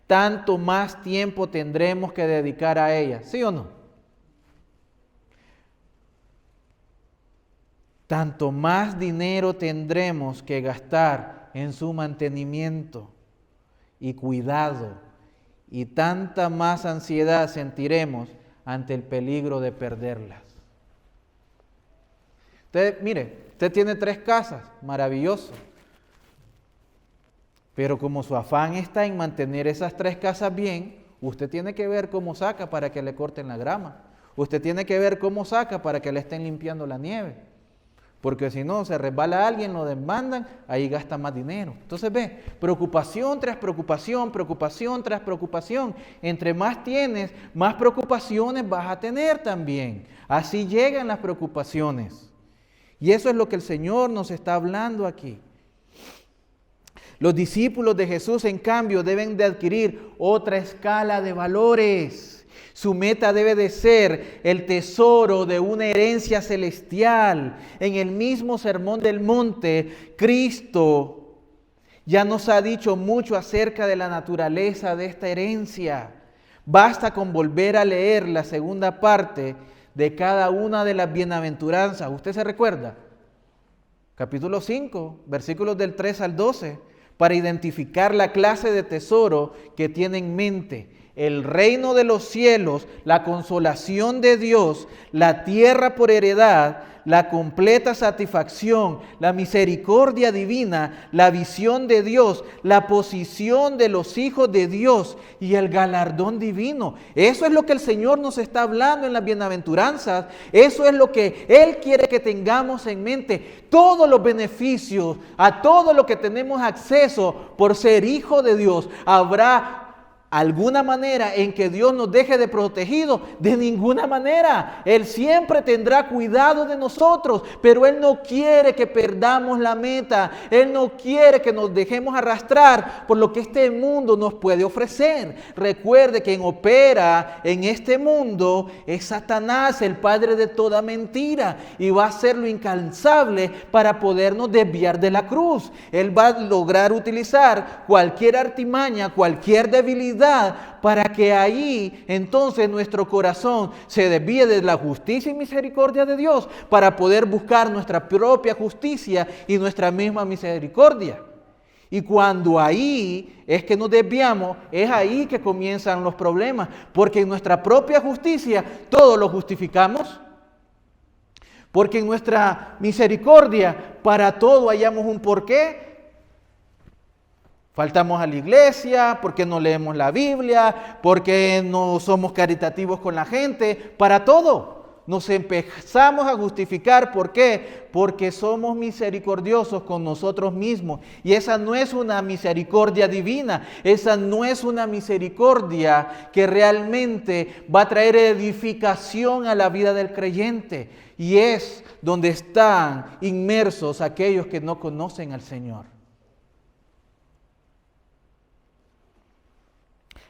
tanto más tiempo tendremos que dedicar a ellas. ¿Sí o no? Tanto más dinero tendremos que gastar en su mantenimiento y cuidado, y tanta más ansiedad sentiremos ante el peligro de perderlas. Usted tiene 3 casas, maravilloso. Pero como su afán está en mantener esas 3 casas bien, usted tiene que ver cómo saca para que le corten la grama. Usted tiene que ver cómo saca para que le estén limpiando la nieve. Porque si no, se resbala alguien, lo demandan, ahí gasta más dinero. Entonces ve, preocupación tras preocupación, preocupación tras preocupación. Entre más tienes, más preocupaciones vas a tener también. Así llegan las preocupaciones. Y eso es lo que el Señor nos está hablando aquí. Los discípulos de Jesús, en cambio, deben de adquirir otra escala de valores. Su meta debe de ser el tesoro de una herencia celestial. En el mismo Sermón del Monte, Cristo ya nos ha dicho mucho acerca de la naturaleza de esta herencia. Basta con volver a leer la segunda parte de cada una de las bienaventuranzas. ¿Usted se recuerda? Capítulo 5, versículos del 3 al 12, para identificar la clase de tesoro que tiene en mente. El reino de los cielos, la consolación de Dios, la tierra por heredad, la completa satisfacción, la misericordia divina, la visión de Dios, la posición de los hijos de Dios y el galardón divino. Eso es lo que el Señor nos está hablando en las bienaventuranzas. Eso es lo que Él quiere que tengamos en mente. Todos los beneficios, a todo lo que tenemos acceso por ser hijo de Dios, habrá alguna manera en que Dios nos deje de protegido. De ninguna manera. Él siempre tendrá cuidado de nosotros, pero Él no quiere que perdamos la meta. Él no quiere que nos dejemos arrastrar por lo que este mundo nos puede ofrecer. Recuerde que quien opera en este mundo es Satanás, el padre de toda mentira, y va a hacer lo incansable para podernos desviar de la cruz. Él va a lograr utilizar cualquier artimaña, cualquier debilidad, para que ahí entonces nuestro corazón se desvíe de la justicia y misericordia de Dios, para poder buscar nuestra propia justicia y nuestra misma misericordia. Y cuando ahí es que nos desviamos, es ahí que comienzan los problemas, porque en nuestra propia justicia todo lo justificamos, porque en nuestra misericordia para todo hallamos un porqué. Faltamos a la iglesia, porque no leemos la Biblia, porque no somos caritativos con la gente, para todo. Nos empezamos a justificar, ¿por qué? Porque somos misericordiosos con nosotros mismos. Y esa no es una misericordia divina, esa no es una misericordia que realmente va a traer edificación a la vida del creyente. Y es donde están inmersos aquellos que no conocen al Señor.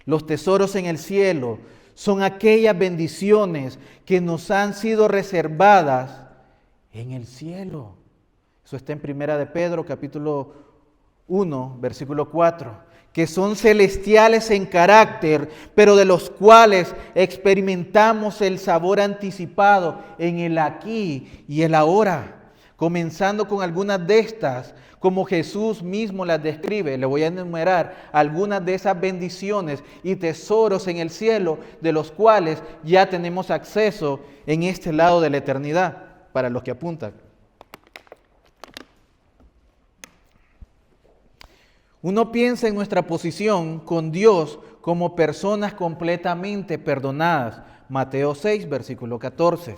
Los tesoros en el cielo son aquellas bendiciones que nos han sido reservadas en el cielo. Eso está en 1 de Pedro, capítulo 1, versículo 4. Que son celestiales en carácter, pero de los cuales experimentamos el sabor anticipado en el aquí y el ahora. Comenzando con algunas de estas, como Jesús mismo las describe. Le voy a enumerar algunas de esas bendiciones y tesoros en el cielo, de los cuales ya tenemos acceso en este lado de la eternidad, para los que apuntan. Uno piensa en nuestra posición con Dios como personas completamente perdonadas. Mateo 6, versículo 14.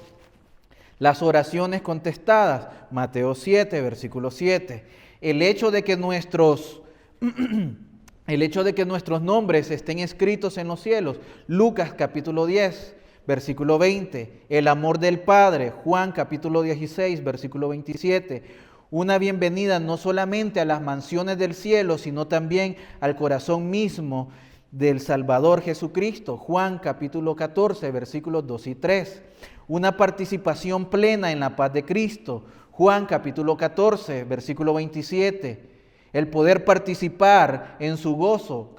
Las oraciones contestadas, Mateo 7, versículo 7. El hecho de que nuestros nombres estén escritos en los cielos, Lucas capítulo 10, versículo 20. El amor del Padre, Juan capítulo 16, versículo 27. Una bienvenida no solamente a las mansiones del cielo, sino también al corazón mismo del Salvador Jesucristo, Juan capítulo 14, versículos 2 y 3. Una participación plena en la paz de Cristo, Juan capítulo 14, versículo 27. El poder participar en su gozo,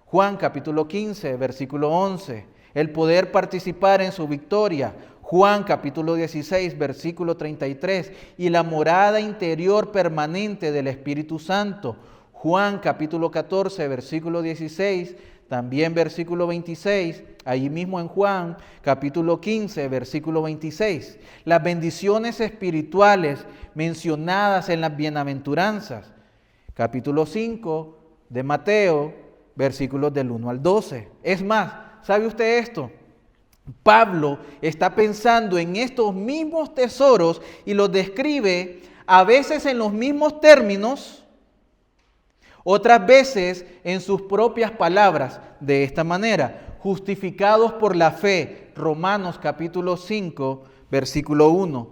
Juan capítulo 15, versículo 11. El poder participar en su victoria, Juan capítulo 16, versículo 33. Y la morada interior permanente del Espíritu Santo, Juan capítulo 14, versículo 16, también versículo 26, allí mismo en Juan capítulo 15, versículo 26. Las bendiciones espirituales mencionadas en las bienaventuranzas, capítulo 5 de Mateo, versículos del 1 al 12. Es más, ¿sabe usted esto? Pablo está pensando en estos mismos tesoros y los describe a veces en los mismos términos, otras veces en sus propias palabras, de esta manera: justificados por la fe, Romanos capítulo 5, versículo 1.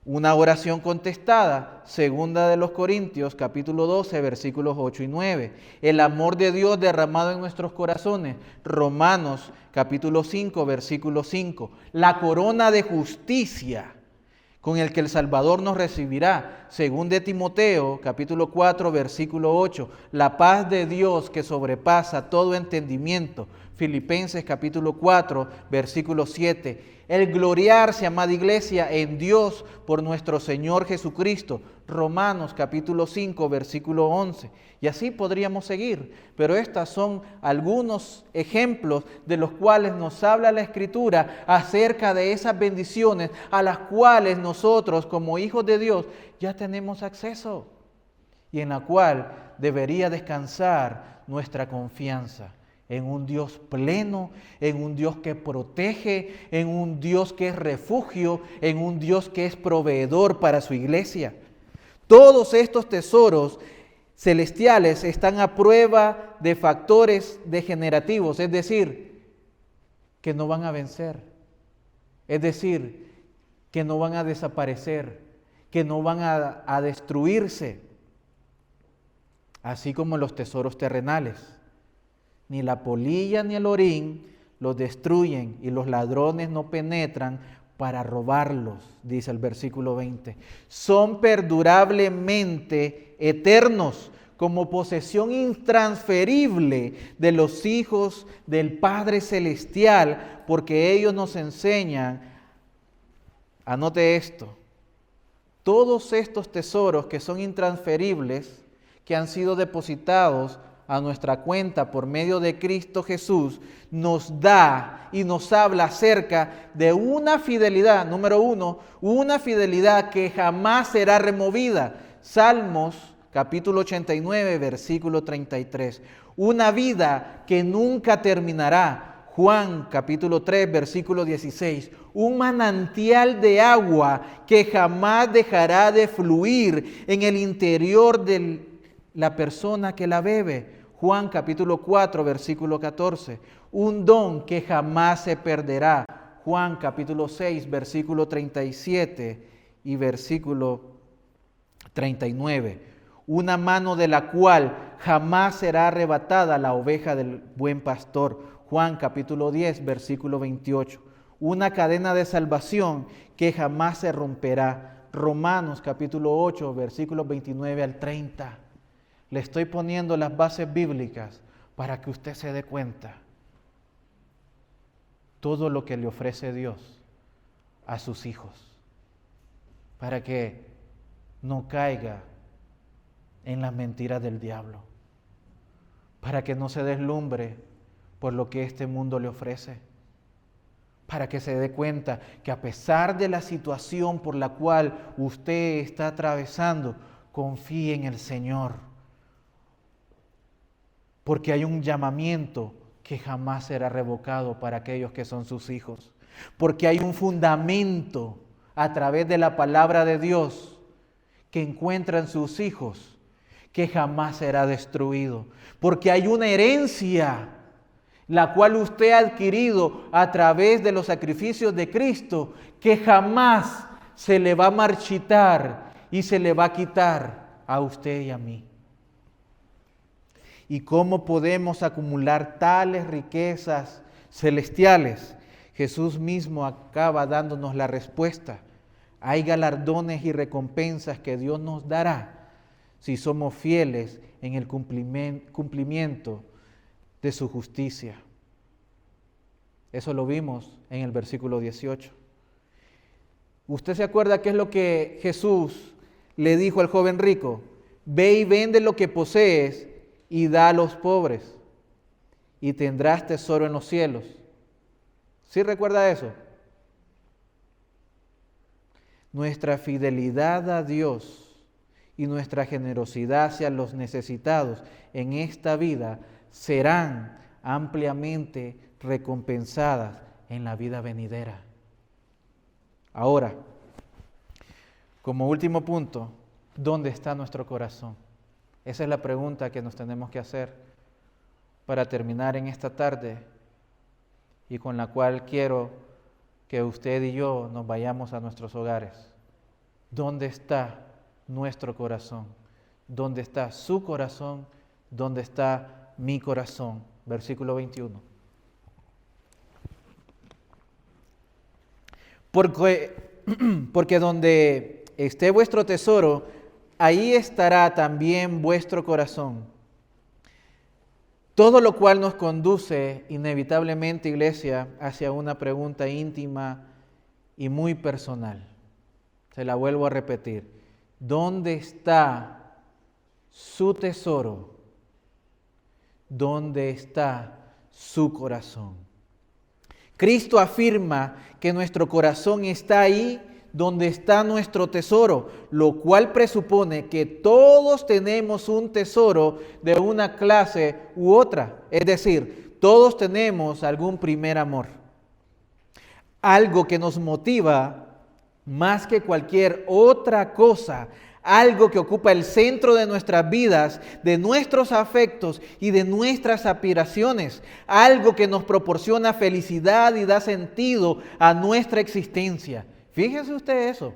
Una oración contestada, segunda de los Corintios, capítulo 12, versículos 8 y 9. El amor de Dios derramado en nuestros corazones, Romanos capítulo 5, versículo 5. La corona de justicia con el que el Salvador nos recibirá, según de Timoteo, capítulo 4, versículo 8. La paz de Dios que sobrepasa todo entendimiento, Filipenses capítulo 4, versículo 7. El gloriarse, amada iglesia, en Dios por nuestro Señor Jesucristo, Romanos capítulo 5, versículo 11. Y así podríamos seguir, pero estos son algunos ejemplos de los cuales nos habla la Escritura acerca de esas bendiciones a las cuales nosotros como hijos de Dios ya tenemos acceso y en la cual debería descansar nuestra confianza en un Dios pleno, en un Dios que protege, en un Dios que es refugio, en un Dios que es proveedor para su iglesia. Todos estos tesoros celestiales están a prueba de factores degenerativos, es decir, que no van a vencer, es decir, que no van a desaparecer, que no van a destruirse, así como los tesoros terrenales. Ni la polilla ni el orín los destruyen y los ladrones no penetran para robarlos, dice el versículo 20. Son perdurablemente eternos, como posesión intransferible de los hijos del Padre Celestial, porque ellos nos enseñan, anote esto, todos estos tesoros que son intransferibles, que han sido depositados a nuestra cuenta por medio de Cristo Jesús, nos da y nos habla acerca de una fidelidad, número uno, una fidelidad que jamás será removida. Salmos capítulo 89, versículo 33. Una vida que nunca terminará. Juan capítulo 3, versículo 16. Un manantial de agua que jamás dejará de fluir en el interior de la persona que la bebe. Juan capítulo 4, versículo 14. Un don que jamás se perderá. Juan capítulo 6, versículo 37 y versículo 39. Una mano de la cual jamás será arrebatada la oveja del buen pastor. Juan capítulo 10, versículo 28. Una cadena de salvación que jamás se romperá. Romanos capítulo 8, versículos 29 al 30. Le estoy poniendo las bases bíblicas para que usted se dé cuenta todo lo que le ofrece Dios a sus hijos, para que no caiga en las mentiras del diablo, para que no se deslumbre por lo que este mundo le ofrece, para que se dé cuenta que a pesar de la situación por la cual usted está atravesando, confíe en el Señor. Porque hay un llamamiento que jamás será revocado para aquellos que son sus hijos. Porque hay un fundamento a través de la palabra de Dios que encuentran sus hijos, que jamás será destruido. Porque hay una herencia, la cual usted ha adquirido a través de los sacrificios de Cristo, que jamás se le va a marchitar y se le va a quitar a usted y a mí. ¿Y cómo podemos acumular tales riquezas celestiales? Jesús mismo acaba dándonos la respuesta. Hay galardones y recompensas que Dios nos dará si somos fieles en el cumplimiento de su justicia. Eso lo vimos en el versículo 18. ¿Usted se acuerda qué es lo que Jesús le dijo al joven rico? Ve y vende lo que posees y da a los pobres, y tendrás tesoro en los cielos. ¿Sí recuerda eso? Nuestra fidelidad a Dios y nuestra generosidad hacia los necesitados en esta vida serán ampliamente recompensadas en la vida venidera. Ahora, como último punto, ¿dónde está nuestro corazón? Esa es la pregunta que nos tenemos que hacer para terminar en esta tarde y con la cual quiero que usted y yo nos vayamos a nuestros hogares. ¿Dónde está nuestro corazón? ¿Dónde está su corazón? ¿Dónde está mi corazón? Versículo 21. Porque donde esté vuestro tesoro, ahí estará también vuestro corazón. Todo lo cual nos conduce inevitablemente, iglesia, hacia una pregunta íntima y muy personal. Se la vuelvo a repetir. ¿Dónde está su tesoro? ¿Dónde está su corazón? Cristo afirma que nuestro corazón está ahí donde está nuestro tesoro, lo cual presupone que todos tenemos un tesoro de una clase u otra. Es decir, todos tenemos algún primer amor. Algo que nos motiva más que cualquier otra cosa, algo que ocupa el centro de nuestras vidas, de nuestros afectos y de nuestras aspiraciones, algo que nos proporciona felicidad y da sentido a nuestra existencia. Fíjese usted eso.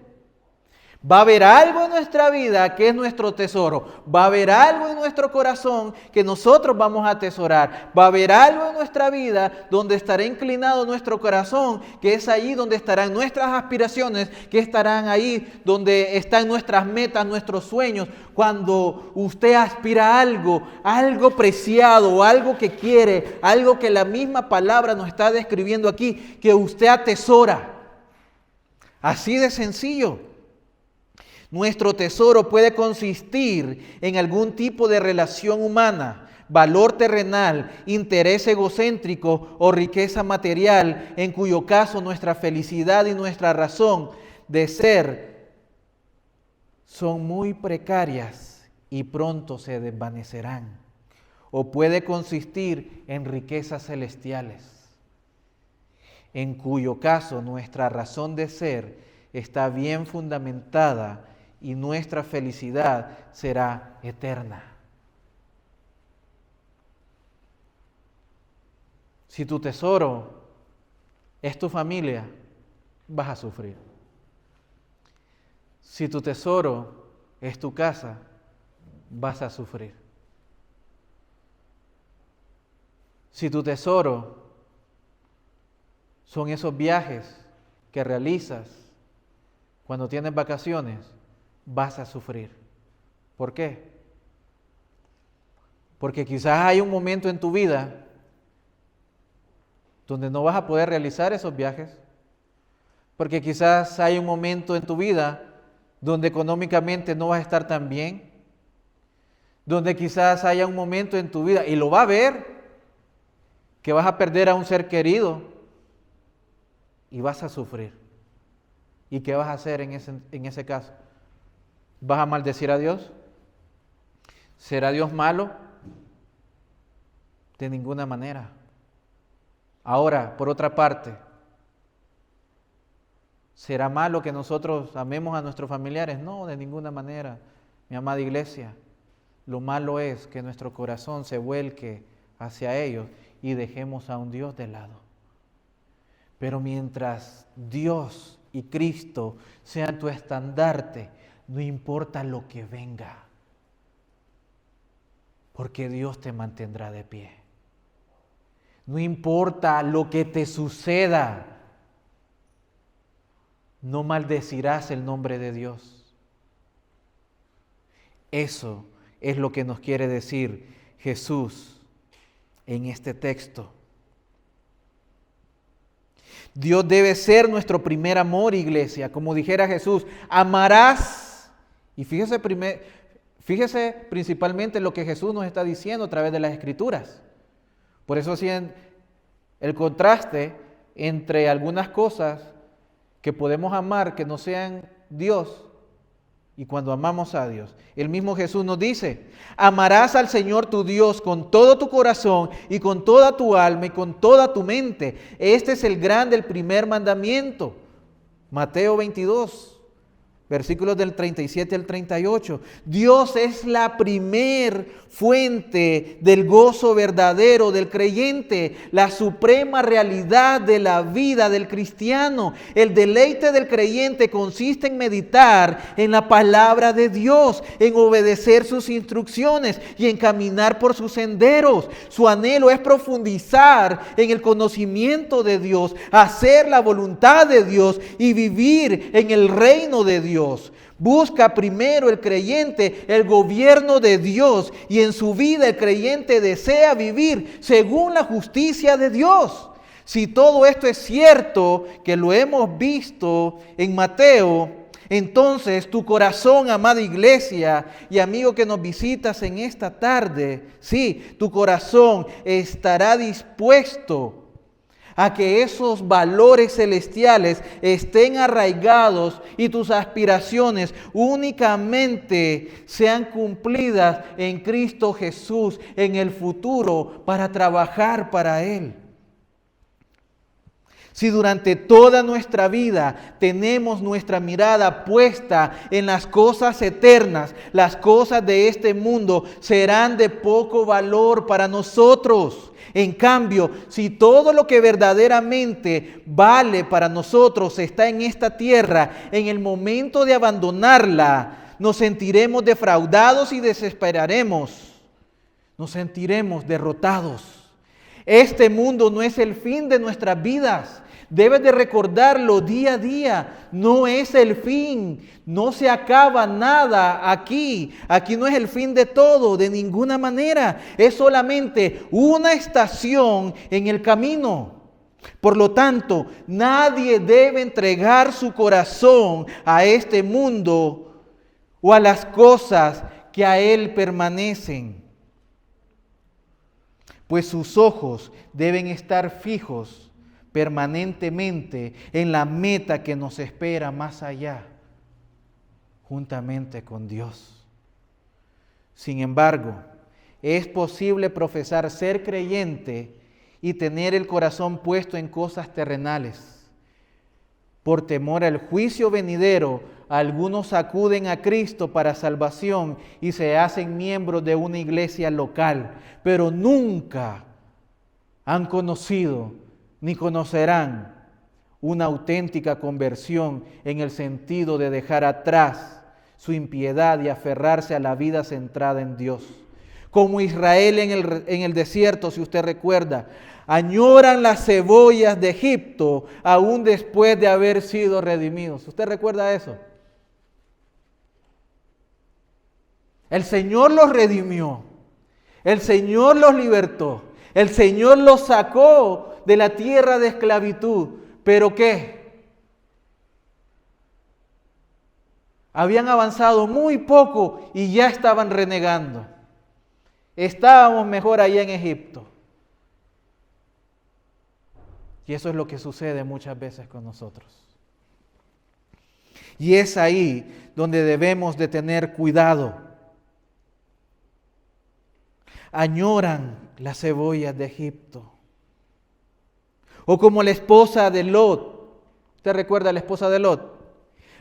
Va a haber algo en nuestra vida que es nuestro tesoro. Va a haber algo en nuestro corazón que nosotros vamos a atesorar. Va a haber algo en nuestra vida donde estará inclinado nuestro corazón, que es ahí donde estarán nuestras aspiraciones, que estarán ahí donde están nuestras metas, nuestros sueños. Cuando usted aspira a algo preciado, algo que quiere, algo que la misma palabra nos está describiendo aquí, que usted atesora. Así de sencillo. Nuestro tesoro puede consistir en algún tipo de relación humana, valor terrenal, interés egocéntrico o riqueza material, en cuyo caso nuestra felicidad y nuestra razón de ser son muy precarias y pronto se desvanecerán. O puede consistir en riquezas celestiales, en cuyo caso nuestra razón de ser está bien fundamentada y nuestra felicidad será eterna. Si tu tesoro es tu familia, vas a sufrir. Si tu tesoro es tu casa, vas a sufrir. Si tu tesoro son esos viajes que realizas cuando tienes vacaciones, vas a sufrir. ¿Por qué? Porque quizás hay un momento en tu vida donde no vas a poder realizar esos viajes. Porque quizás hay un momento en tu vida donde económicamente no vas a estar tan bien. Donde quizás haya un momento en tu vida, y lo va a haber, que vas a perder a un ser querido y vas a sufrir. ¿Y qué vas a hacer en ese caso? ¿Vas a maldecir a Dios? ¿Será Dios malo? De ninguna manera. Ahora, por otra parte, ¿Será malo que nosotros amemos a nuestros familiares? No, de ninguna manera, mi amada iglesia. Lo malo es que nuestro corazón se vuelque hacia ellos y dejemos a un Dios de lado. Pero mientras Dios y Cristo sean tu estandarte, no importa lo que venga, porque Dios te mantendrá de pie. No importa lo que te suceda, no maldecirás el nombre de Dios. Eso es lo que nos quiere decir Jesús en este texto. Dios debe ser nuestro primer amor, iglesia. Como dijera Jesús, amarás. Y fíjese principalmente lo que Jesús nos está diciendo a través de las Escrituras. Por eso hacían el contraste entre algunas cosas que podemos amar que no sean Dios y cuando amamos a Dios. El mismo Jesús nos dice, amarás al Señor tu Dios con todo tu corazón y con toda tu alma y con toda tu mente. Este es el primer mandamiento. Mateo 22. Versículos del 37 al 38. Dios es la primer fuente del gozo verdadero del creyente, la suprema realidad de la vida del cristiano. El deleite del creyente consiste en meditar en la palabra de Dios, en obedecer sus instrucciones y en caminar por sus senderos. Su anhelo es profundizar en el conocimiento de Dios, hacer la voluntad de Dios y vivir en el reino de Dios. Busca primero el creyente el gobierno de Dios y en su vida el creyente desea vivir según la justicia de Dios. Si todo esto es cierto, que lo hemos visto en Mateo, entonces tu corazón, amada iglesia y amigo que nos visitas en esta tarde, sí, tu corazón estará dispuesto a que esos valores celestiales estén arraigados y tus aspiraciones únicamente sean cumplidas en Cristo Jesús en el futuro para trabajar para Él. Si durante toda nuestra vida tenemos nuestra mirada puesta en las cosas eternas, las cosas de este mundo serán de poco valor para nosotros. En cambio, si todo lo que verdaderamente vale para nosotros está en esta tierra, en el momento de abandonarla, nos sentiremos defraudados y desesperaremos. Nos sentiremos derrotados. Este mundo no es el fin de nuestras vidas. Debes de recordarlo día a día. No es el fin. No se acaba nada aquí. Aquí no es el fin de todo, de ninguna manera. Es solamente una estación en el camino. Por lo tanto, nadie debe entregar su corazón a este mundo o a las cosas que a él permanecen. Pues sus ojos deben estar fijos permanentemente en la meta que nos espera más allá, juntamente con Dios. Sin embargo, es posible profesar ser creyente y tener el corazón puesto en cosas terrenales. Por temor al juicio venidero, algunos acuden a Cristo para salvación y se hacen miembros de una iglesia local, pero nunca han conocido ni conocerán una auténtica conversión en el sentido de dejar atrás su impiedad y aferrarse a la vida centrada en Dios. Como Israel en el desierto, si usted recuerda, añoran las cebollas de Egipto aún después de haber sido redimidos. ¿Usted recuerda eso? El Señor los redimió, el Señor los libertó, el Señor los sacó de la tierra de esclavitud. ¿Pero qué? Habían avanzado muy poco y ya estaban renegando. Estábamos mejor allá en Egipto. Y eso es lo que sucede muchas veces con nosotros. Y es ahí donde debemos de tener cuidado. Añoran las cebollas de Egipto. O como la esposa de Lot, ¿Usted recuerda a la esposa de Lot?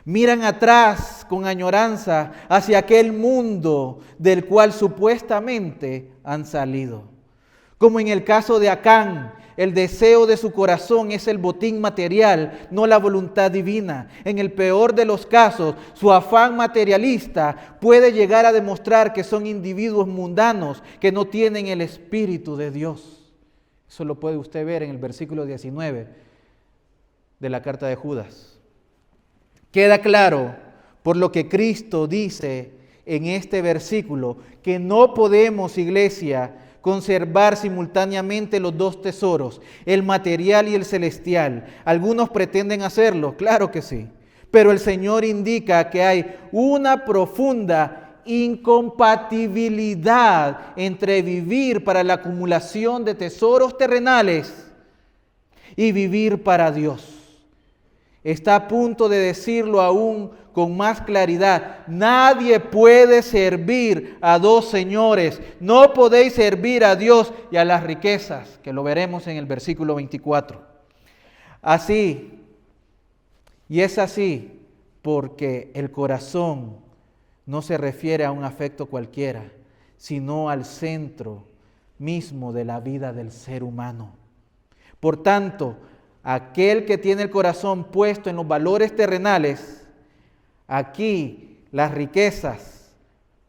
Miran atrás con añoranza hacia aquel mundo del cual supuestamente han salido. Como en el caso de Acán, el deseo de su corazón es el botín material, no la voluntad divina. En el peor de los casos, su afán materialista puede llegar a demostrar que son individuos mundanos que no tienen el Espíritu de Dios. Eso lo puede usted ver en el versículo 19 de la carta de Judas. Queda claro por lo que Cristo dice en este versículo que no podemos, iglesia, conservar simultáneamente los dos tesoros, el material y el celestial. Algunos pretenden hacerlo, claro que sí, pero el Señor indica que hay una profunda incompatibilidad entre vivir para la acumulación de tesoros terrenales y vivir para Dios. Está a punto de decirlo aún con más claridad. Nadie puede servir a dos señores. No podéis servir a Dios y a las riquezas, que lo veremos en el versículo 24. Así, y es así porque el corazón no se refiere a un afecto cualquiera, sino al centro mismo de la vida del ser humano. Por tanto, aquel que tiene el corazón puesto en los valores terrenales, aquí las riquezas,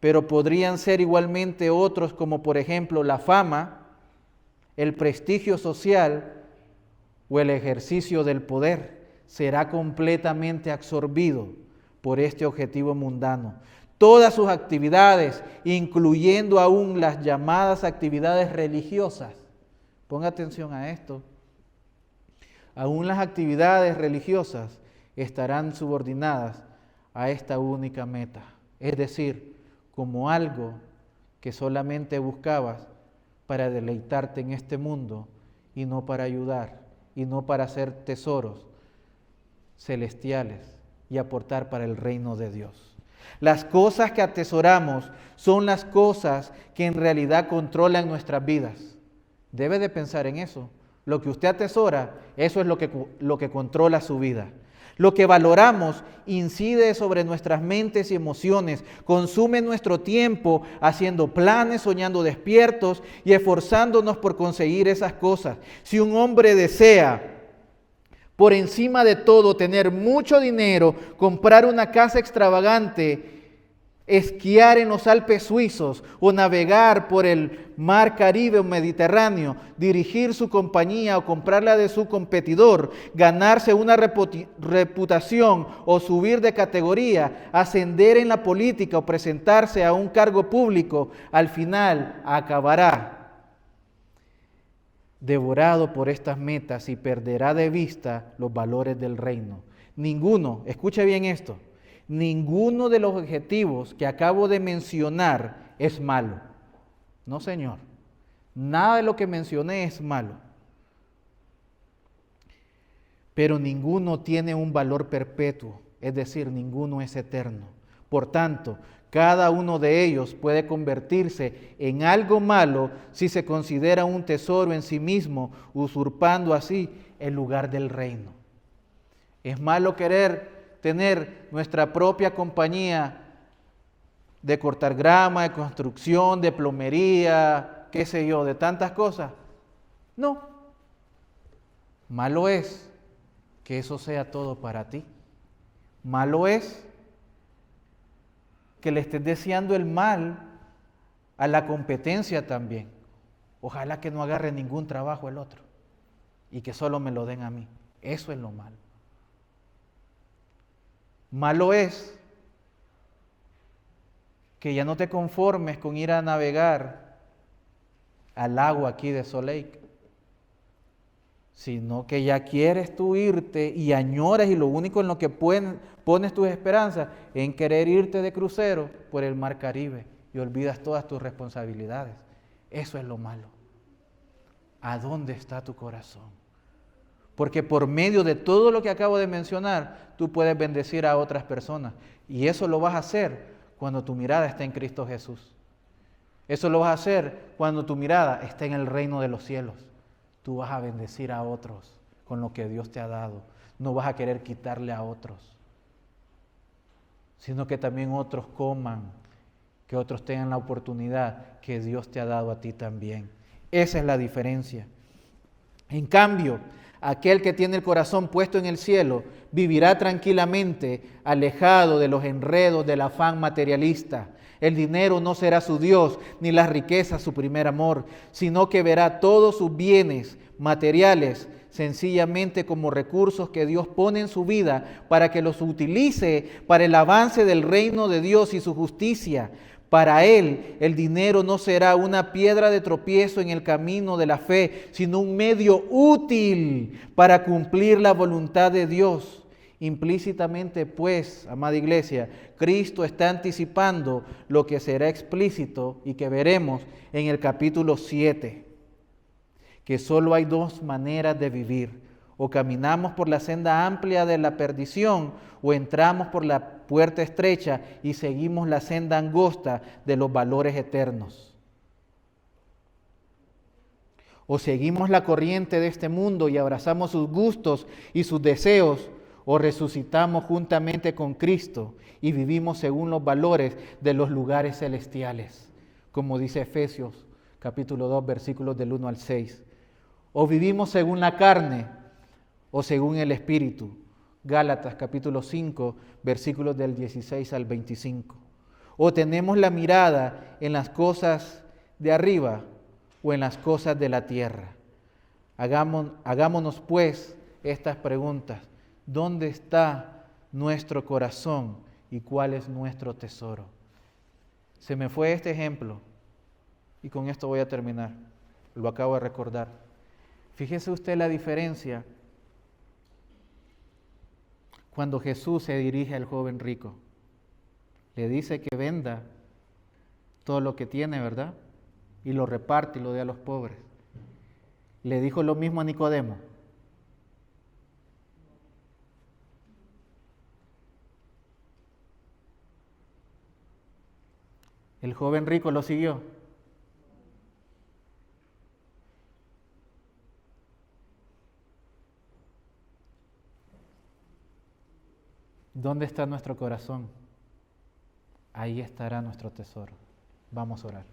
pero podrían ser igualmente otros como por ejemplo la fama, el prestigio social o el ejercicio del poder, será completamente absorbido por este objetivo mundano. Todas sus actividades, incluyendo aún las llamadas actividades religiosas, ponga atención a esto, aún las actividades religiosas estarán subordinadas a esta única meta, es decir, como algo que solamente buscabas para deleitarte en este mundo y no para ayudar y no para hacer tesoros celestiales y aportar para el reino de Dios. Las cosas que atesoramos son las cosas que en realidad controlan nuestras vidas. Debe de pensar en eso. Lo que usted atesora, eso es lo que controla su vida. Lo que valoramos incide sobre nuestras mentes y emociones, consume nuestro tiempo haciendo planes, soñando despiertos y esforzándonos por conseguir esas cosas. Si un hombre desea, por encima de todo, tener mucho dinero, comprar una casa extravagante, esquiar en los Alpes suizos o navegar por el mar Caribe o Mediterráneo, dirigir su compañía o comprarla de su competidor, ganarse una reputación o subir de categoría, ascender en la política o presentarse a un cargo público, al final acabará devorado por estas metas y perderá de vista los valores del reino. Ninguno, escuche bien esto, ninguno de los objetivos que acabo de mencionar es malo. No, señor. Nada de lo que mencioné es malo. Pero ninguno tiene un valor perpetuo, es decir, ninguno es eterno. Por tanto, cada uno de ellos puede convertirse en algo malo si se considera un tesoro en sí mismo, usurpando así el lugar del reino. Es malo querer tener nuestra propia compañía de cortar grama, de construcción, de plomería, qué sé yo, de tantas cosas. No. Malo es que eso sea todo para ti. Malo es que le estés deseando el mal a la competencia también. Ojalá que no agarre ningún trabajo el otro y que solo me lo den a mí. Eso es lo malo. Malo es que ya no te conformes con ir a navegar al lago aquí de Salt Lake, sino que ya quieres tú irte y añoras y lo único en lo que pones tus esperanzas en querer irte de crucero por el mar Caribe y olvidas todas tus responsabilidades. Eso es lo malo. ¿A dónde está tu corazón? Porque por medio de todo lo que acabo de mencionar, tú puedes bendecir a otras personas. Y eso lo vas a hacer cuando tu mirada está en Cristo Jesús. Eso lo vas a hacer cuando tu mirada está en el reino de los cielos. Tú vas a bendecir a otros con lo que Dios te ha dado. No vas a querer quitarle a otros, sino que también otros coman, que otros tengan la oportunidad que Dios te ha dado a ti también. Esa es la diferencia. En cambio, aquel que tiene el corazón puesto en el cielo vivirá tranquilamente, alejado de los enredos del afán materialista. El dinero no será su Dios, ni las riquezas su primer amor, sino que verá todos sus bienes materiales sencillamente como recursos que Dios pone en su vida para que los utilice para el avance del reino de Dios y su justicia. Para él, el dinero no será una piedra de tropiezo en el camino de la fe, sino un medio útil para cumplir la voluntad de Dios. Implícitamente, pues, amada iglesia, Cristo está anticipando lo que será explícito y que veremos en el capítulo 7, que solo hay dos maneras de vivir: o caminamos por la senda amplia de la perdición, o entramos por la puerta estrecha y seguimos la senda angosta de los valores eternos. O seguimos la corriente de este mundo y abrazamos sus gustos y sus deseos, o resucitamos juntamente con Cristo y vivimos según los valores de los lugares celestiales, como dice Efesios capítulo 2, versículos del 1 al 6. O vivimos según la carne o según el Espíritu. Gálatas capítulo 5, versículos del 16 al 25. O tenemos la mirada en las cosas de arriba o en las cosas de la tierra. Hagámonos pues estas preguntas. ¿Dónde está nuestro corazón y cuál es nuestro tesoro? Se me fue este ejemplo y con esto voy a terminar. Lo acabo de recordar. Fíjese usted la diferencia cuando Jesús se dirige al joven rico. Le dice que venda todo lo que tiene, ¿verdad? Y lo reparte y lo dé a los pobres. Le dijo lo mismo a Nicodemo. El joven rico lo siguió. ¿Dónde está nuestro corazón? Ahí estará nuestro tesoro. Vamos a orar.